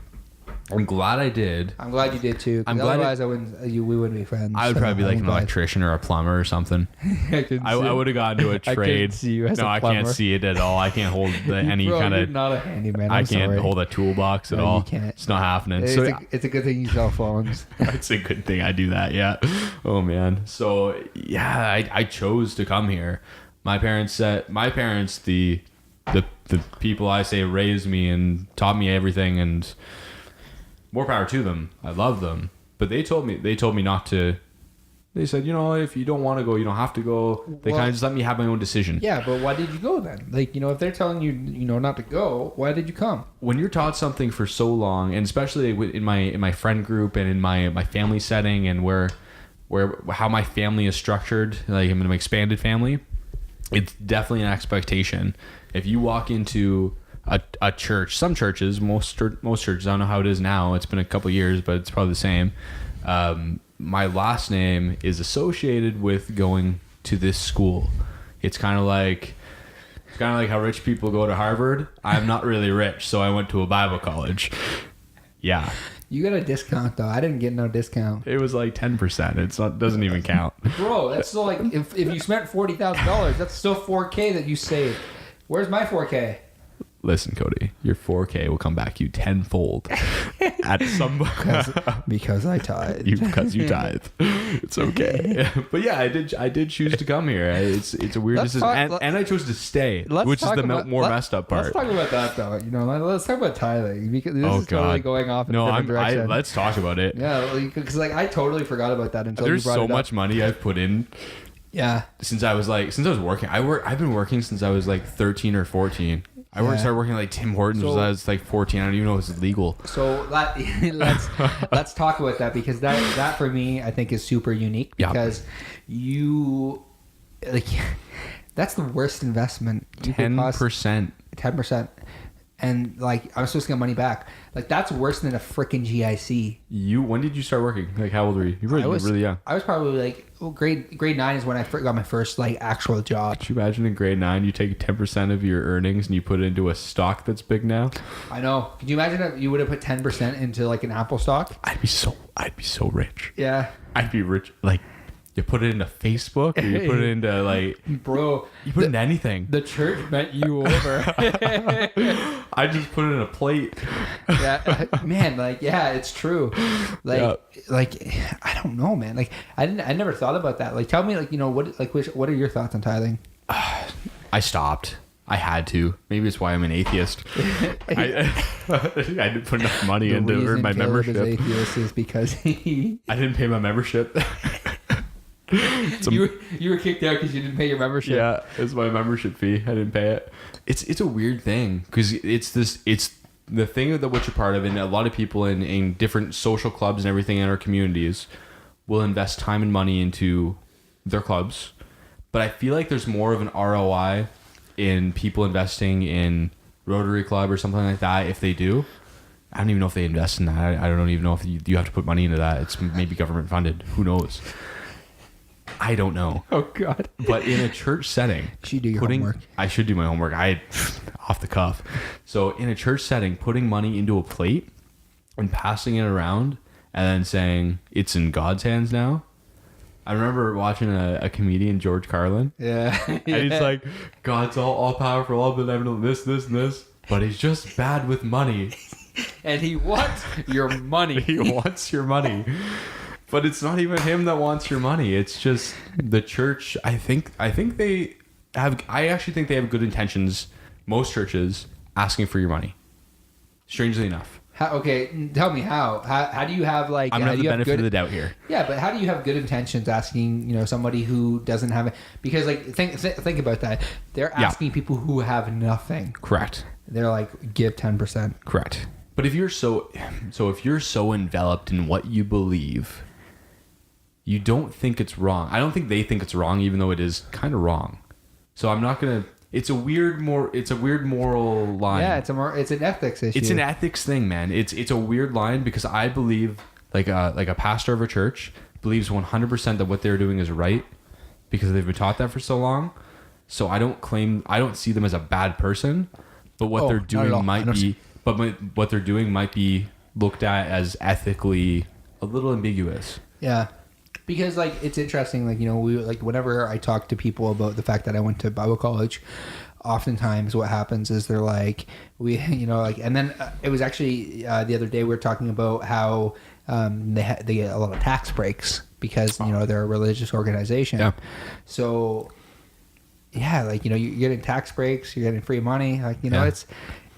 I'm glad I did. I'm glad you did too. I'm glad. Otherwise, we wouldn't be friends. I would probably be like an electrician or a plumber or something. I would have gone to a trade. I can't see it at all. I can't hold any kind of. You're not a handyman. I can't hold a toolbox at all. You can't. It's not happening. It's a good thing you sell phones. It's a good thing I do that. Yeah. Oh man. So yeah, I chose to come here. My parents, the people I say raised me and taught me everything, and more power to them. I love them, but they told me not to. They said, if you don't want to go, you don't have to go. They kind of just let me have my own decision. Yeah, but why did you go then? Like, if they're telling you, not to go, why did you come? When you're taught something for so long, and especially in my friend group and in my family setting, and how my family is structured, like I'm an expanded family. It's definitely an expectation. If you walk into a church, some churches, most churches, I don't know how it is now. It's been a couple of years, but it's probably the same. My last name is associated with going to this school. It's kind of like how rich people go to Harvard. I'm not really rich, so I went to a Bible college. Yeah. You got a discount though. I didn't get no discount. It was like 10%. It's not, doesn't even count. Bro, that's still like if you spent $40,000, that's still $4K that you saved. Where's my $4K? Listen, Cody, your $4K will come back you tenfold at some because I tithe. Because you tithe. It's okay. But yeah, I did choose to come here. It's a weird decision, and I chose to stay, which is the more messed up part. Let's talk about that though. Let's talk about tithing because this is totally going off in a different direction. Let's talk about it. Yeah, because I totally forgot about that until there's you brought it up. so much money I've put in. Yeah. Since I was working, I've been working since I was like 13 or 14. I started working like Tim Hortons when I was like 14. I don't even know if it's legal. So let's talk about that because that for me I think is super unique because you like that's the worst investment. 10%. 10%. And like I'm supposed to get money back. Like that's worse than a freaking GIC. When did you start working? Like how old were you? You were really young. I was probably like grade 9 is when I got my first like actual job. Could you imagine in grade 9 you take 10% of your earnings and you put it into a stock that's big now? I know. Could you imagine if you would have put 10% into like an Apple stock? I'd be so rich. Yeah. I'd be rich. Like you put it into Facebook, or you put it into like, bro, you put it into anything. The church bent you over. I just put it in a plate. Yeah, man. Like, yeah, it's true. Like I don't know, man. Like, I never thought about that. Like, tell me, like, what are your thoughts on tithing? I stopped. I had to. Maybe it's why I'm an atheist. I didn't put enough money into earn my membership. The reason Caleb is atheist is because I didn't pay my membership. You were kicked out because you didn't pay your membership. Yeah, it's my membership fee. I didn't pay it. It's a weird thing because it's the thing that what you're part of, and a lot of people in different social clubs and everything in our communities will invest time and money into their clubs, but I feel like there's more of an ROI in people investing in Rotary Club or something like that. If they do, I don't even know if they invest in that. I don't even know if you have to put money into that. It's maybe government funded. Who knows? I don't know. Oh God! But in a church setting, you should do your homework. I should do my homework. Off the cuff. So in a church setting, putting money into a plate and passing it around, and then saying it's in God's hands now. I remember watching a comedian, George Carlin. Yeah. And he's like, God's all powerful, all benevolent, this, and this, but he's just bad with money. And he wants your money. He wants your money. But it's not even him that wants your money. It's just the church. I actually think they have good intentions. Most churches asking for your money. Strangely enough. Okay, tell me how. How do you have like? I'm gonna have the benefit of the doubt here. Yeah, but how do you have good intentions asking somebody who doesn't have it? Because like think about that. They're asking people who have nothing. Correct. They're like give 10%. Correct. But if you're so enveloped in what you believe, you don't think it's wrong. I don't think they think it's wrong, even though it is kind of wrong. So I'm not gonna. it's a weird moral line. Yeah, it's an ethics issue. It's an ethics thing, man. It's a weird line because I believe like a pastor of a church believes 100% that what they're doing is right because they've been taught that for so long. So I don't see them as a bad person, but what they're doing what they're doing might be looked at as ethically a little ambiguous. Yeah. Because like it's interesting, like, you know, we like whenever I talk to people about the fact that I went to Bible college, oftentimes what happens is they're like, we, you know, like, and then it was actually the other day we were talking about how they get a lot of tax breaks because you know they're a religious organization. Yeah. So yeah, like, you know, you're getting tax breaks, you're getting free money, like, you know, it's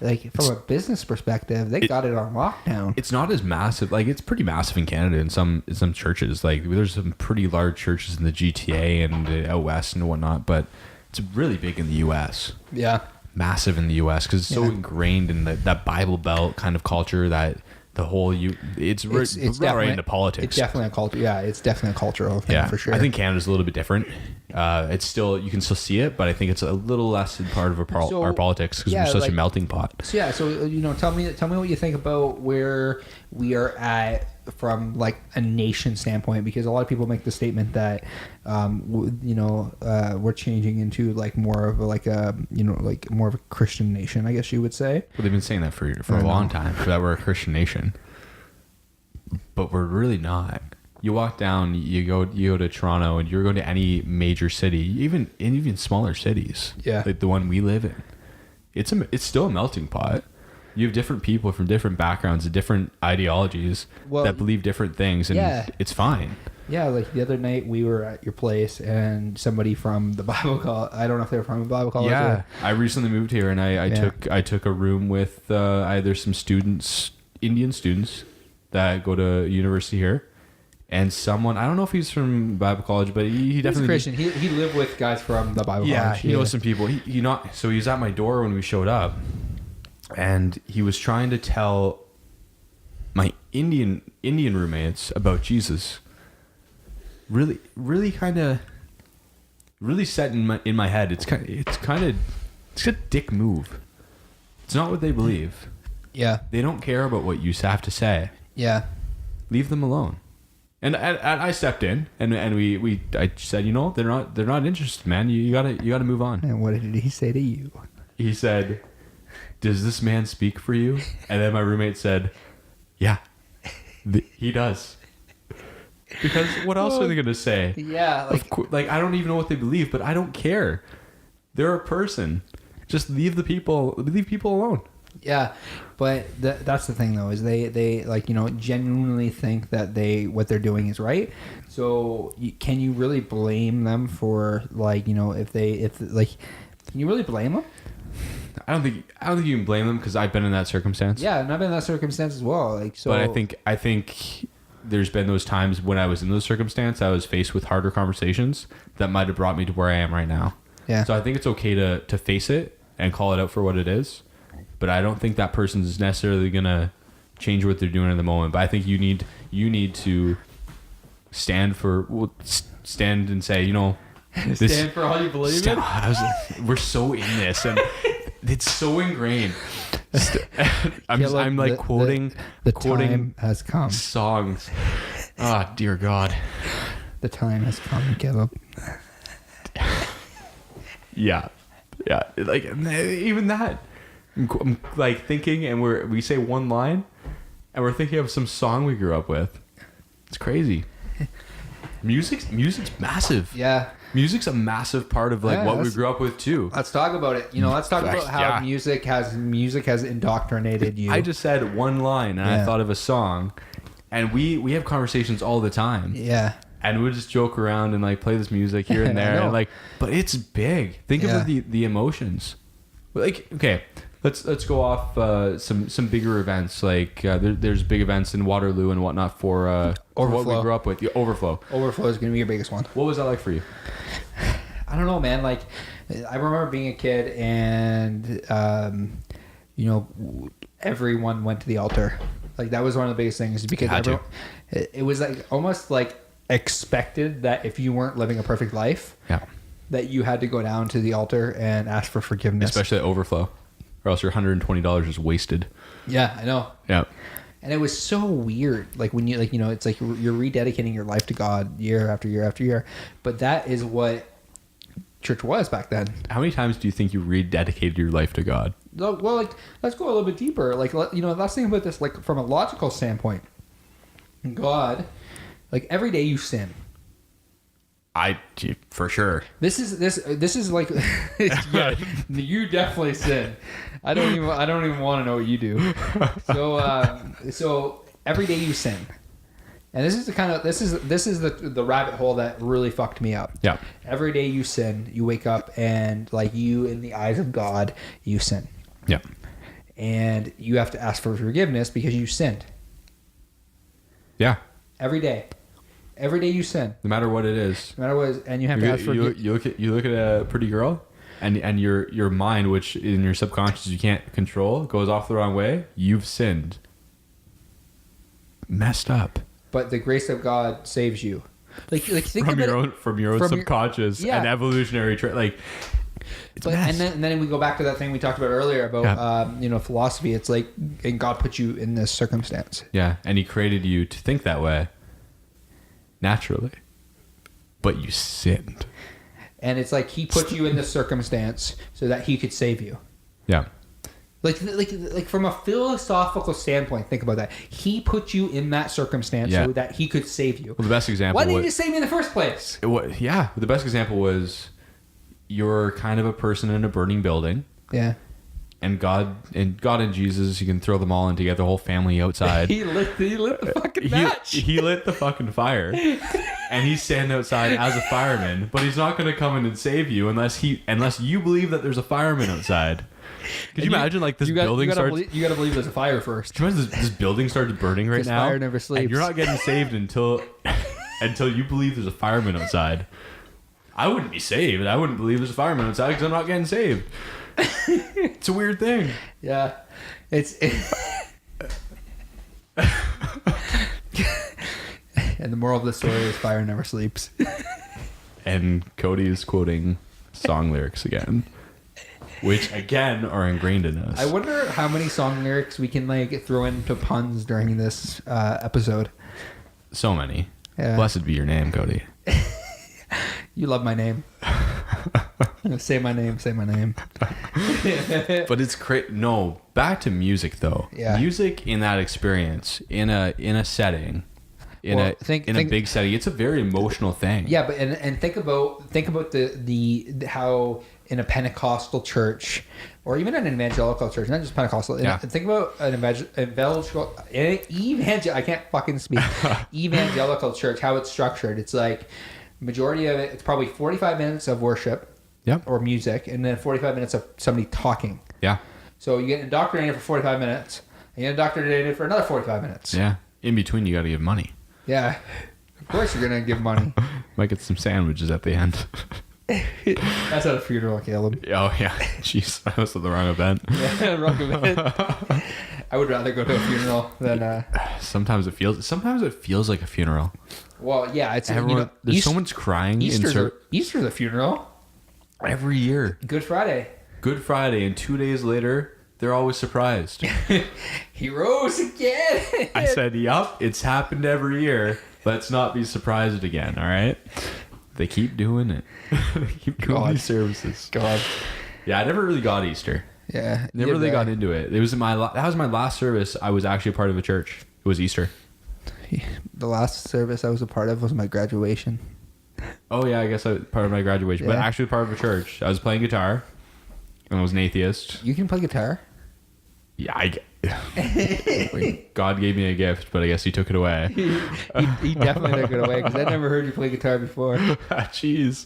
like from a business perspective, they got it on lockdown. It's not as massive. Like it's pretty massive in Canada in some churches. Like there's some pretty large churches in the GTA and out west and whatnot, but it's really big in the U.S. Yeah, massive in the U.S. because it's so ingrained in that Bible Belt kind of culture that the whole it's right into politics. It's definitely a culture. Yeah, it's definitely a cultural thing for sure. I think Canada's a little bit different. It's still, you can still see it, but I think it's a little less in part of our politics because we're such a melting pot. So you know, tell me what you think about where we are at from like a nation standpoint, because a lot of people make the statement that you know, we're changing into like more of more of a Christian nation, I guess you would say. Well, they've been saying that for a long time, that we're a Christian nation, but we're really not. You walk down, you go to Toronto, and you're going to any major city, even smaller cities, like the one we live in. It's still a melting pot. You have different people from different backgrounds and different ideologies that believe different things, and it's fine. Yeah, like the other night we were at your place, and somebody from the Bible college. I don't know if they were from the Bible college. Yeah, I recently moved here, and I took a room with either some students, Indian students, that go to university here. And someone, I don't know if he's from Bible college, but he definitely... He's a Christian. He lived with guys from the Bible college. Yeah, he knows some people. So he was at my door when we showed up, and he was trying to tell my Indian roommates about Jesus. Really, really kind of... Really set in my head. It's a dick move. It's not what they believe. Yeah. They don't care about what you have to say. Yeah. Leave them alone. And I stepped in and I said, you know, they're not interested, man. You gotta move on. And what did he say to you? He said, "Does this man speak for you?" And then my roommate said, "Yeah, he does." Because what else are they gonna say? Yeah, like I don't even know what they believe, but I don't care. They're a person. Just leave people alone. Yeah, but that's the thing though, is they like, you know, genuinely think that what they're doing is right. So can you really blame them for, like, you know, if can you really blame them? I don't think you can blame them, because I've been in that circumstance. Yeah, and I've been in that circumstance as well. Like, so. But I think there's been those times when I was in those circumstances, I was faced with harder conversations that might have brought me to where I am right now. Yeah. So I think it's okay to face it and call it out for what it is. But I don't think that person is necessarily gonna change what they're doing at the moment. But I think you need to stand and say, you know, stand for all you believe in. We're so in this, and it's so ingrained. I'm like quoting time has come. Songs. Oh dear God. The time has come, Caleb. Yeah. Like even that. I'm like thinking, and we say one line, and we're thinking of some song we grew up with. It's crazy. Music's massive. Yeah. Music's a massive part of what we grew up with too. Let's talk about it. You know, let's talk about how music has indoctrinated you. I just said one line, and I thought of a song, and we have conversations all the time. Yeah. And we'll just joke around and like play this music here and there, and but it's big. Think of the emotions. Like, okay. Let's go off some bigger events, like there's big events in Waterloo and whatnot for what we grew up with. The Overflow. Overflow is going to be your biggest one. What was that like for you? I don't know, man. Like, I remember being a kid, and you know, everyone went to the altar. Like, that was one of the biggest things, because it was like almost like expected that if you weren't living a perfect life, that you had to go down to the altar and ask for forgiveness. Especially at overflow, or else your $120 is wasted. Yeah, I know. Yeah. And it was so weird. Like when you like, you know, it's like you're rededicating your life to God year after year after year. But that is what church was back then. How many times do you think you rededicated your life to God? Well, like, let's go a little bit deeper. Like, you know, let's think about this like from a logical standpoint. God, like every day you sin. For sure. This is like, yeah, you definitely sin. I don't even want to know what you do. So every day you sin, and this is the rabbit hole that really fucked me up. Yeah. Every day you sin, you wake up and like you in the eyes of God, you sin. Yeah. And you have to ask for forgiveness because you sinned. Yeah. Every day. Every day you sin. No matter what it is. No matter what it is, and you have to ask for forgiveness. You look at a pretty girl, and your mind, which in your subconscious you can't control, goes off the wrong way. You've sinned. Messed up. But the grace of God saves you. Like think from your own from subconscious and evolutionary trait. Like, it's but, and then we go back to that thing we talked about earlier about you know, philosophy. It's like, and God put you in this circumstance. Yeah, and He created you to think that way. Naturally, but you sinned, and it's like He put you in this circumstance so that He could save you. Yeah, like from a philosophical standpoint, think about that. He put you in that circumstance so that He could save you. Well, the best example. Why didn't you save me in the first place? The best example was you're kind of a person in a burning building. Yeah. And God and Jesus, you can throw them all in together, the whole family outside. he lit the fucking match. He lit the fucking fire. And he's standing outside as a fireman, but he's not going to come in and save you unless you believe that there's a fireman outside. Could you imagine like this building starts... You got to believe there's a fire first. Could you imagine this building starts burning right now? Fire never sleeps. And you're not getting saved until you believe there's a fireman outside. I wouldn't be saved. I wouldn't believe there's a fireman outside because I'm not getting saved. It's a weird thing. Yeah. And the moral of the story is fire never sleeps. And Cody is quoting song lyrics again, which again are ingrained in us. I wonder how many song lyrics we can like throw into puns during this episode. So many. Yeah. Blessed be your name, Cody. You love my name. Say my name. But it's great. No, back to music though. Yeah. Music in that experience, in a setting, in a big setting, it's a very emotional thing. Yeah, but and think about the how in a Pentecostal church or even an evangelical church, not just Pentecostal. Think about an evangelical I can't fucking speak. Evangelical church, how it's structured. It's like majority of it, it's probably 45 minutes of worship. Yep. Or music, and then 45 minutes of somebody talking. Yeah. So you get indoctrinated for 45 minutes, and you get indoctrinated for another 45 minutes. Yeah. In between, you got to give money. Yeah. Of course you're going to give money. Might get some sandwiches at the end. That's at a funeral, Caleb. Oh, yeah. Jeez. I was at the wrong event. Yeah, wrong event. I would rather go to a funeral than... Sometimes it feels like a funeral. Well, yeah. It's everyone. There's so much crying. Easter's a funeral. Every year. Good Friday, and 2 days later, they're always surprised. He rose again. I said, yup, it's happened every year. Let's not be surprised again, all right? They keep doing it. They keep doing these services. God. Yeah, I never really got Easter. Yeah. Never really got into it. That was my last service. I was actually a part of a church. It was Easter. The last service I was a part of was my graduation. Oh yeah, I guess I was part of my graduation, but actually part of a church. I was playing guitar, and I was an atheist. You can play guitar? Yeah, God gave me a gift, but I guess He took it away. he definitely took it away because I never heard you play guitar before. Jeez,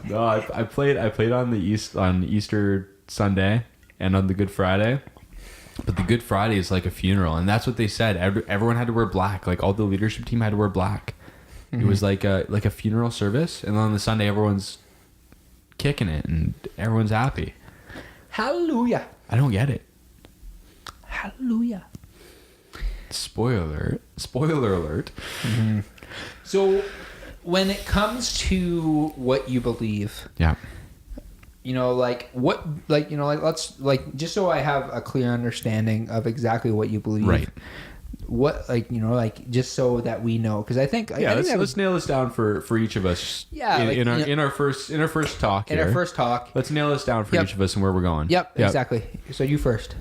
no, I played on Easter Sunday and on the Good Friday. But the Good Friday is like a funeral, and that's what they said. Everyone had to wear black. Like all the leadership team had to wear black. It was like a funeral service, and on the Sunday everyone's kicking it and everyone's happy. Hallelujah! I don't get it. Hallelujah! Spoiler alert! Mm-hmm. So, when it comes to what you believe, Yeah. let's just so I have a clear understanding of exactly what you believe. Right. What just so that we know, because I think Let's nail this down for each of us. Yeah, in our first talk. In our first talk, let's nail this down for each of us and where we're going. Yep, exactly. So you first.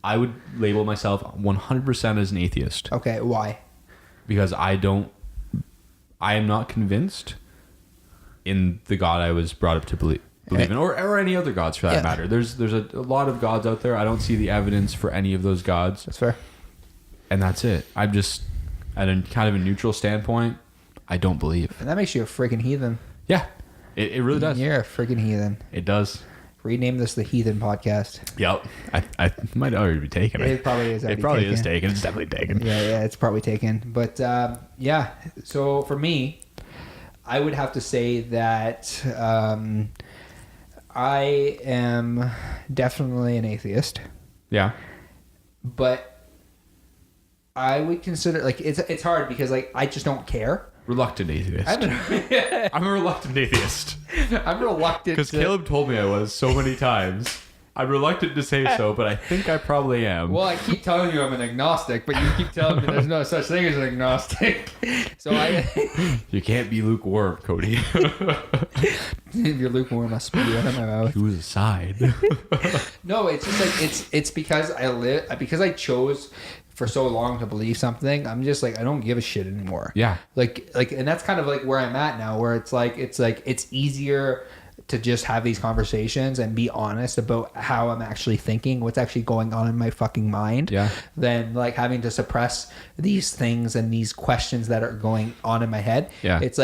I would label myself 100% as an atheist. Okay, why? Because I am not convinced in the God I was brought up to believe in, or any other gods for that matter. There's a lot of gods out there. I don't see the evidence for any of those gods. That's fair. And that's it. I'm just at a kind of a neutral standpoint. I don't believe. And that makes you a freaking heathen. Yeah, it really does. You're a freaking heathen. It does. Rename this the Heathen Podcast. Yep. I might already be taken. It probably is. It probably is taken. It's definitely taken. Yeah, it's probably taken. But yeah, so for me, I would have to say that I am definitely an atheist. Yeah. But I would consider, like, it's hard because, like, I just don't care. Reluctant atheist. I'm a reluctant atheist. I'm reluctant because Caleb told me I was so many times. I'm reluctant to say so, but I think I probably am. Well, I keep telling you I'm an agnostic, but you keep telling me there's no such thing as an agnostic. So you can't be lukewarm, Cody. If you're lukewarm, I'll spit you out of my mouth. Choose a side. No, it's just like it's because I chose for so long to believe something. I'm just like, I don't give a shit anymore. Yeah. Like, and that's kind of like where I'm at now, where it's easier to just have these conversations and be honest about how I'm actually thinking, what's actually going on in my fucking mind, than like having to suppress these things and these questions that are going on in my head. Yeah. It's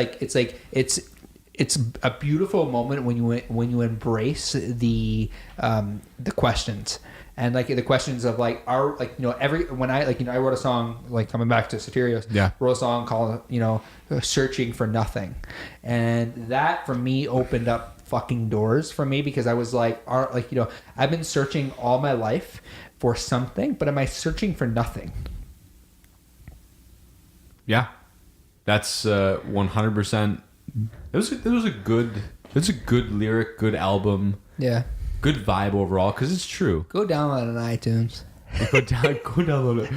a beautiful moment when you embrace the questions. And like the questions of like I wrote a song, like coming back to Soterios, wrote a song called Searching for Nothing, and that for me opened up fucking doors for me, because I was like I've been searching all my life for something, but am I searching for nothing? Yeah, that's 100%. It was a good lyric, good album. Yeah. Good vibe overall, because it's true. Go download it on iTunes. Go download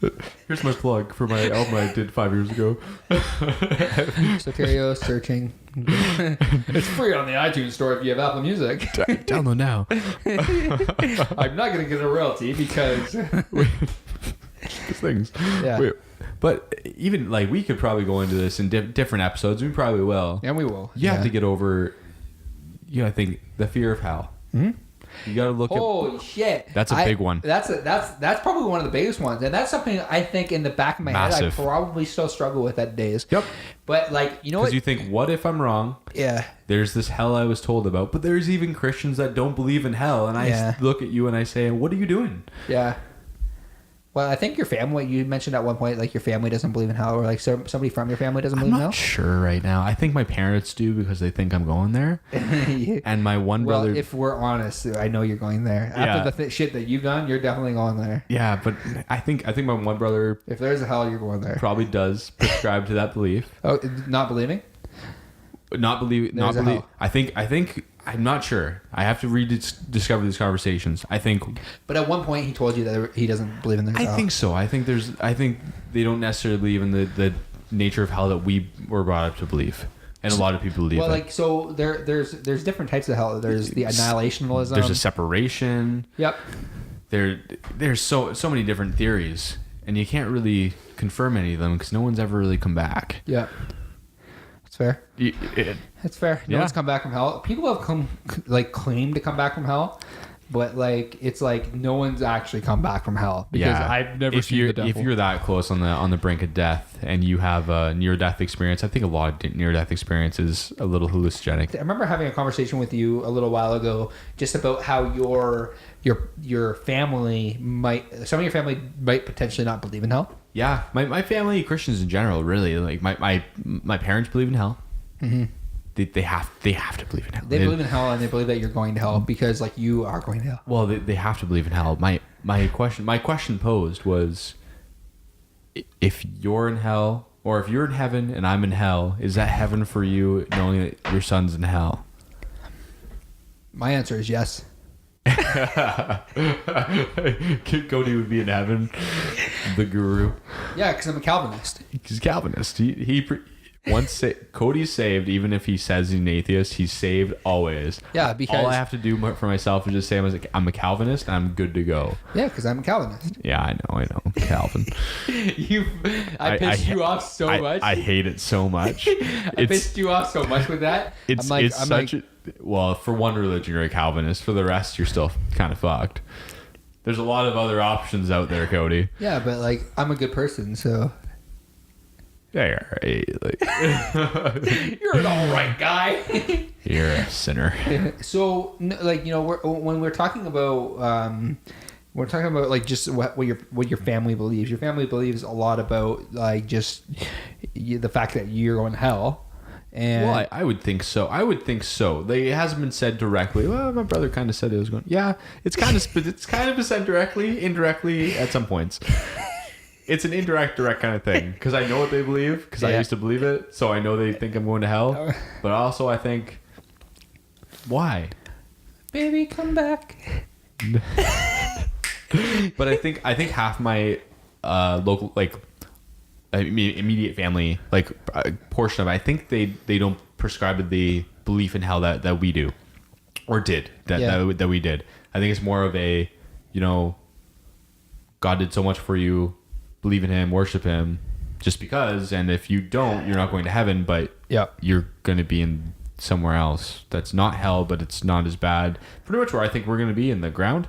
it. Here's my plug for my album I did 5 years ago. Soterio Searching. It's free on the iTunes store if you have Apple Music. Download now. I'm not going to get a royalty because... things. Yeah. Wait, but even like we could probably go into this in different episodes. We probably will. Yeah, we will. You have to get over, I think, the fear of hell. Mm-hmm. You got to look Holy shit. That's a big one. That's probably one of the biggest ones. And that's something I think in the back of my head I probably still struggle with at days. Yep. But like, you know what? Because you think, what if I'm wrong? Yeah. There's this hell I was told about, but there's even Christians that don't believe in hell. And I look at you and I say, what are you doing? Yeah. Well, I think your family, you mentioned at one point, like your family doesn't believe in hell, or like somebody from your family doesn't believe in hell? I'm not sure right now. I think my parents do because they think I'm going there. And my one brother... Well, if we're honest, I know you're going there. After the shit that you've done, you're definitely going there. Yeah, but I think my one brother... If there's a hell, you're going there. Probably does prescribe to that belief. Oh, not believing? Not believe. I think... I'm not sure. I have to rediscover these conversations. I think. But at one point, he told you that he doesn't believe in the hell. I think so. I think they don't necessarily believe in the nature of hell that we were brought up to believe, and a lot of people believe. Well, like so, there's different types of hell. There's the annihilationism. There's a separation. Yep. There's so many different theories, and you can't really confirm any of them because no one's ever really come back. Yeah. That's fair. That's fair. No one's come back from hell. People have claimed to come back from hell, but like it's like no one's actually come back from hell because I've never seen the devil. If you're that close on the brink of death and you have a near-death experience, I think a lot of near-death experience is a little hallucinogenic. I remember having a conversation with you a little while ago just about how your family some of your family might potentially not believe in hell. Yeah, my family, Christians in general, really like my parents believe in hell. Mm-hmm. They have to believe in hell. They believe in hell, and they believe that you're going to hell because like you are going to hell. Well, they have to believe in hell. My question posed was, if you're in hell, Or if you're in heaven and I'm in hell, is that heaven for you knowing that your son's in hell? My answer is yes. Kid Cody would be in heaven, the guru. Yeah, because I'm a Calvinist. He's a Calvinist. Cody's saved, even if he says he's an atheist, he's saved always. Yeah, because all I have to do for myself is just say I'm a Calvinist and I'm good to go. Yeah, because I'm a Calvinist. Yeah, I know, Calvin. I pissed you off so much. I hate it so much. I pissed you off so much with that. Well, for one religion you're a Calvinist. For the rest, you're still kind of fucked. There's a lot of other options out there, Cody. Yeah, but like I'm a good person, so. Yeah, you're right. You're an all right guy. You're a sinner. So, like, you know, when we're talking about, like just what your family believes. Your family believes a lot about like just the fact that you're going to hell. And well, I would think so. Like, it hasn't been said directly. Well, my brother kind of said it was going. Yeah, it's kind of been said directly, indirectly at some points. It's an direct kind of thing because I know what they believe because I used to believe it, so I know they think I'm going to hell. But also, I think, why? Baby, come back. But I think half my local immediate family portion of it, I think they don't prescribe to the belief in hell that we do or did that we did. I think it's more of a, you know, God did so much for you. Believe in him, worship him, just because. And if you don't, you're not going to heaven, but you're going to be in somewhere else that's not hell, but it's not as bad. Pretty much where I think we're going to be, in the ground.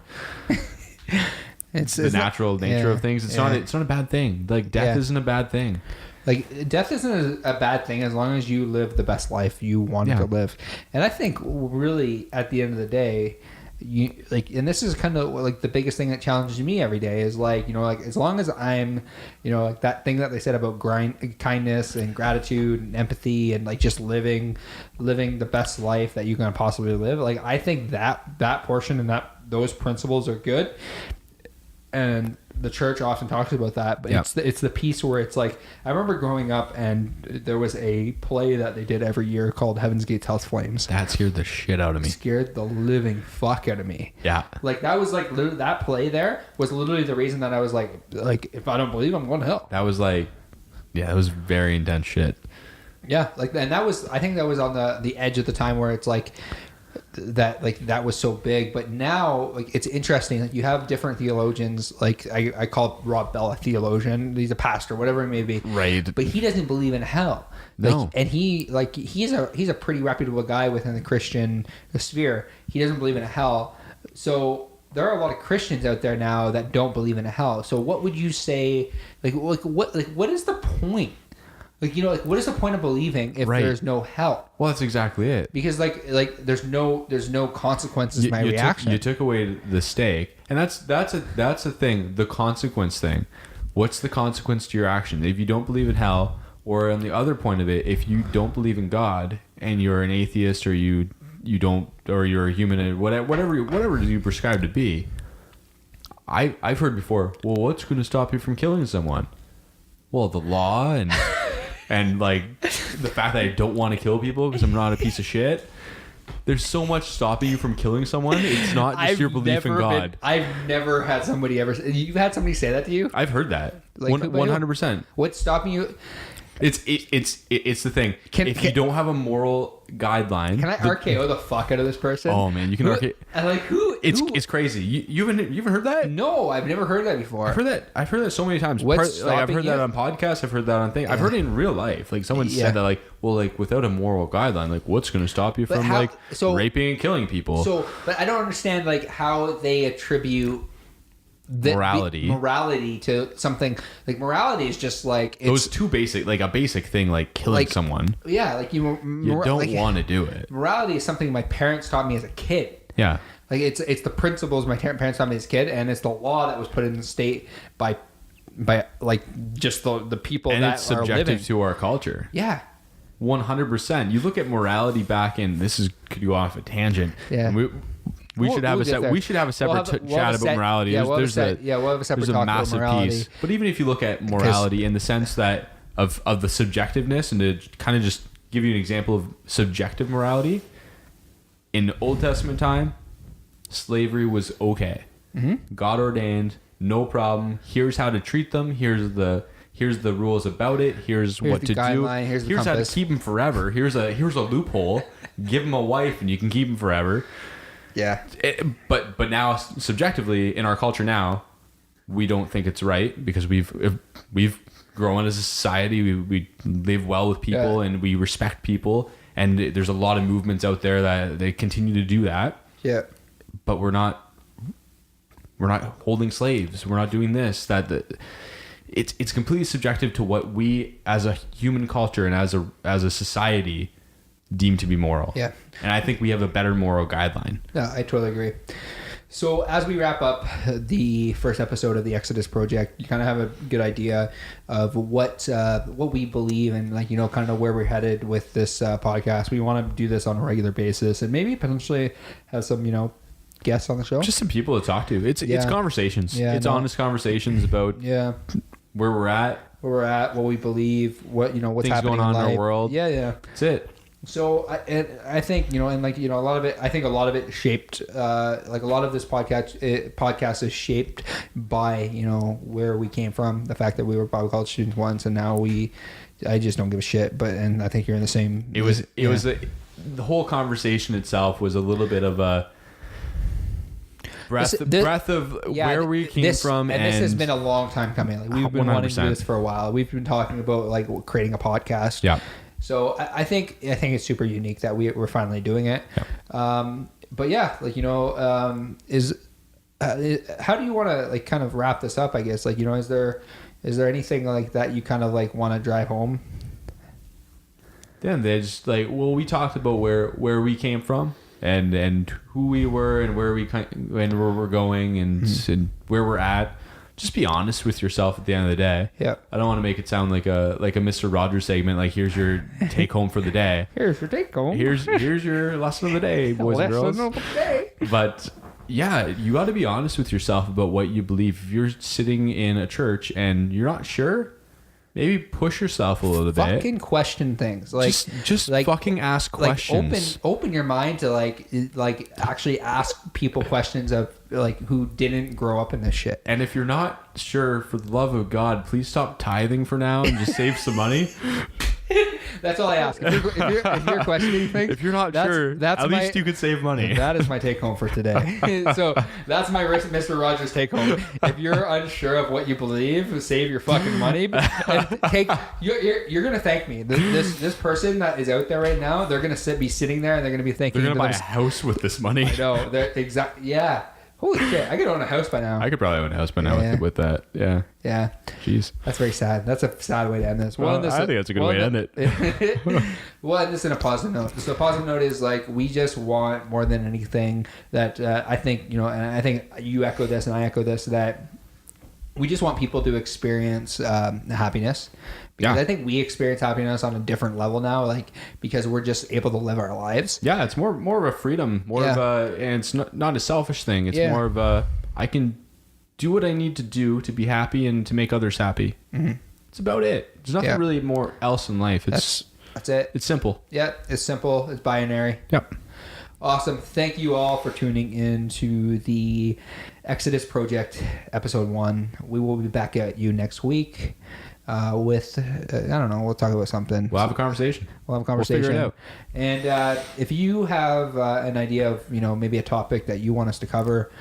It's the natural nature of things. It's not a bad thing. Like death isn't a bad thing. Like death isn't a bad thing as long as you live the best life you wanted to live. And I think really at the end of the day, you like, and this is kind of like the biggest thing that challenges me every day is like, you know, like as long as I'm, you know, like that thing that they said about kindness and gratitude and empathy and like just living the best life that you can possibly live. Like I think that portion and those principles are good. And the church often talks about that, but it's the piece where it's like, I remember growing up and there was a play that they did every year called Heaven's Gates House Flames. That scared the shit out of me. Scared the living fuck out of me. Yeah. Like that was like, that play there was literally the reason that I was like, if I don't believe, I'm going to hell. That was like, that was very intense shit. Yeah. Like, and I think that was on the edge of the time where it's like, that was so big. But now, like, it's interesting, like you have different theologians, like I call Rob Bell a theologian, he's a pastor, whatever it may be, right? But he doesn't believe in hell. No. And he's a pretty reputable guy within the Christian sphere. He doesn't believe in a hell. So there are a lot of Christians out there now that don't believe in a hell. So what would you say, what is the point? Like, you know, like what is the point of believing if there's no hell? Well, that's exactly it. Because like there's no consequences. My reaction. You took away the stake, and that's a thing. The consequence thing. What's the consequence to your action? If you don't believe in hell, or on the other point of it, if you don't believe in God and you're an atheist, or you don't, or you're a human, whatever you prescribe to be. I've heard before. Well, what's going to stop you from killing someone? Well, the law and. And like the fact that I don't want to kill people because I'm not a piece of shit. There's so much stopping you from killing someone. It's not just your belief in God. I've never had somebody ever. You've had somebody say that to you? I've heard that. Like 100%. What's stopping you? It's the thing. If you don't have a moral guideline, can I RKO the fuck out of this person? Oh man, you can RKO. Who? It's crazy. You haven't heard that? No, I've never heard that before. I've heard that so many times. I've heard that on podcasts. I've heard that on things. I've heard it in real life. Like someone said that, like, well, like without a moral guiguideline, like what's going to stop you from raping and killing people? So, but I don't understand like how they attribute. Morality to something like morality is just like those two basic, like a basic thing, like killing someone. Yeah, like you don't want to do it. Morality is something my parents taught me as a kid. Yeah, like it's the principles my parents taught me as a kid, and it's the law that was put in the state by like just the people and that it's subjective are living to our culture. Yeah. 100%. You look at morality back in. Could go off a tangent. Yeah. We should have a separate chat about morality. Yeah, we'll have a separate talk about morality. Piece. But even if you look at morality in the sense that of the subjectiveness, and to kind of just give you an example of subjective morality. In Old Testament time, slavery was okay. Mm-hmm. God ordained, no problem. Here's how to treat them. Here's the rules about it. Here's what to do. Here's how to keep them forever. Here's a loophole. Give them a wife, and you can keep them forever. Yeah. But now, subjectively, in our culture now, we don't think it's right because we've grown as a society. We live well with people, and we respect people. And there's a lot of movements out there that they continue to do that. Yeah. But we're not holding slaves. We're not doing this. It's completely subjective to what we as a human culture and as a society deem to be moral. Yeah. And I think we have a better moral guideline. No, I totally agree. So as we wrap up the first episode of the Exodus Project, you kind of have a good idea of what we believe and kind of where we're headed with this podcast. We want to do this on a regular basis and maybe potentially have some guests on the show. Just some people to talk to. It's conversations. Yeah, it's honest conversations about where we're at, what we believe, what's things happening going on in our world. Yeah. That's it. So I think a lot of it. I think a lot of it shaped. A lot of this podcast is shaped by where we came from. The fact that we were Bible college students once, and now I just don't give a shit. And I think you're in the same. It was the whole conversation itself was a little bit of a breath of where we came from, and this has been a long time coming. We've been 100%. Wanting to do this for a while. We've been talking about creating a podcast. Yeah. So I think it's super unique that we're finally doing it. Yeah. But yeah, how do you want to kind of wrap this up? I guess is there anything like that you kind of want to drive home? Then there's we talked about where we came from and who we were and where we're going and where we're at. Just be honest with yourself at the end of the day. Yeah. I don't want to make it sound like a Mr. Rogers segment. Here's your take home for the day. Here's your take home. Here's your lesson of the day, boys and girls. Lesson of the day. But yeah, you got to be honest with yourself about what you believe. If you're sitting in a church and you're not sure, maybe push yourself a little bit. Fucking question things. Just fucking ask questions. Open your mind to actually ask people questions of who didn't grow up in this shit. And if you're not sure, for the love of God, please stop tithing for now and just save some money. That's all I ask. If you're questioning things, if you're not sure, at least you could save money. That is my take home for today. So that's my Mr. Rogers take home. If you're unsure of what you believe, save your fucking money. And you're gonna thank me. This person that is out there right now, they're gonna be sitting there and they're gonna be thinking they're gonna buy a house with this money. I know. They're yeah. Holy shit! I could own a house by now. I could probably own a house by now with that. Yeah. Yeah. Jeez. That's very sad. That's a sad way to end this. Well, I think that's a good way to end it. We'll end this in a positive note. So, a positive note is we just want more than anything that I think and I think you echo this and I echo this, that we just want people to experience happiness. Because I think we experience happiness on a different level now, because we're just able to live our lives. Yeah, it's more of a freedom, and it's not a selfish thing. It's more of a, I can do what I need to do to be happy and to make others happy. Mm-hmm. It's about it. There's nothing really more else in life. That's it. It's simple. Yeah, it's simple. It's binary. Yep. Awesome. Thank you all for tuning in to the Exodus Project episode 1. We will be back at you next week. With I don't know, we'll talk about something. We'll have a conversation. We'll figure it out. And if you have an idea of maybe a topic that you want us to cover,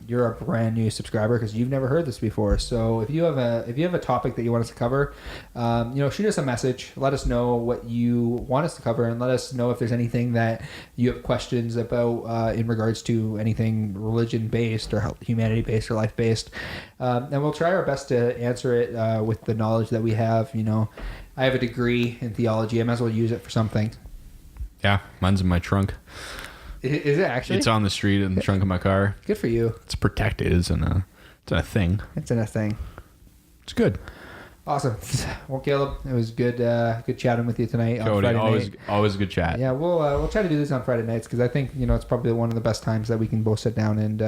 you're a brand new subscriber because you've never heard this before. So if you have a topic that you want us to cover, shoot us a message. Let us know what you want us to cover, and let us know if there's anything that you have questions about in regards to anything religion based or humanity based or life based, and we'll try our best to answer it with the knowledge that we have. I have a degree in theology. I might as well use it for something. Yeah, mine's in my trunk. Is it actually? It's on the street in the trunk of my car. Good for you. It's protected. It's in a thing. It's in a thing. It's good. Awesome. Well, Caleb, it was good chatting with you tonight on Friday night. Always a good chat. Yeah, we'll try to do this on Friday nights because I think it's probably one of the best times that we can both sit down and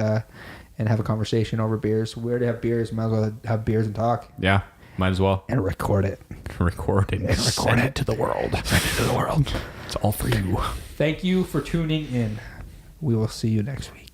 have a conversation over beers. We already have beers. Might as well have beers and talk. Yeah, might as well. And record it. record and record it to the world. Send it to the world. It's all for you. Thank you for tuning in. We will see you next week.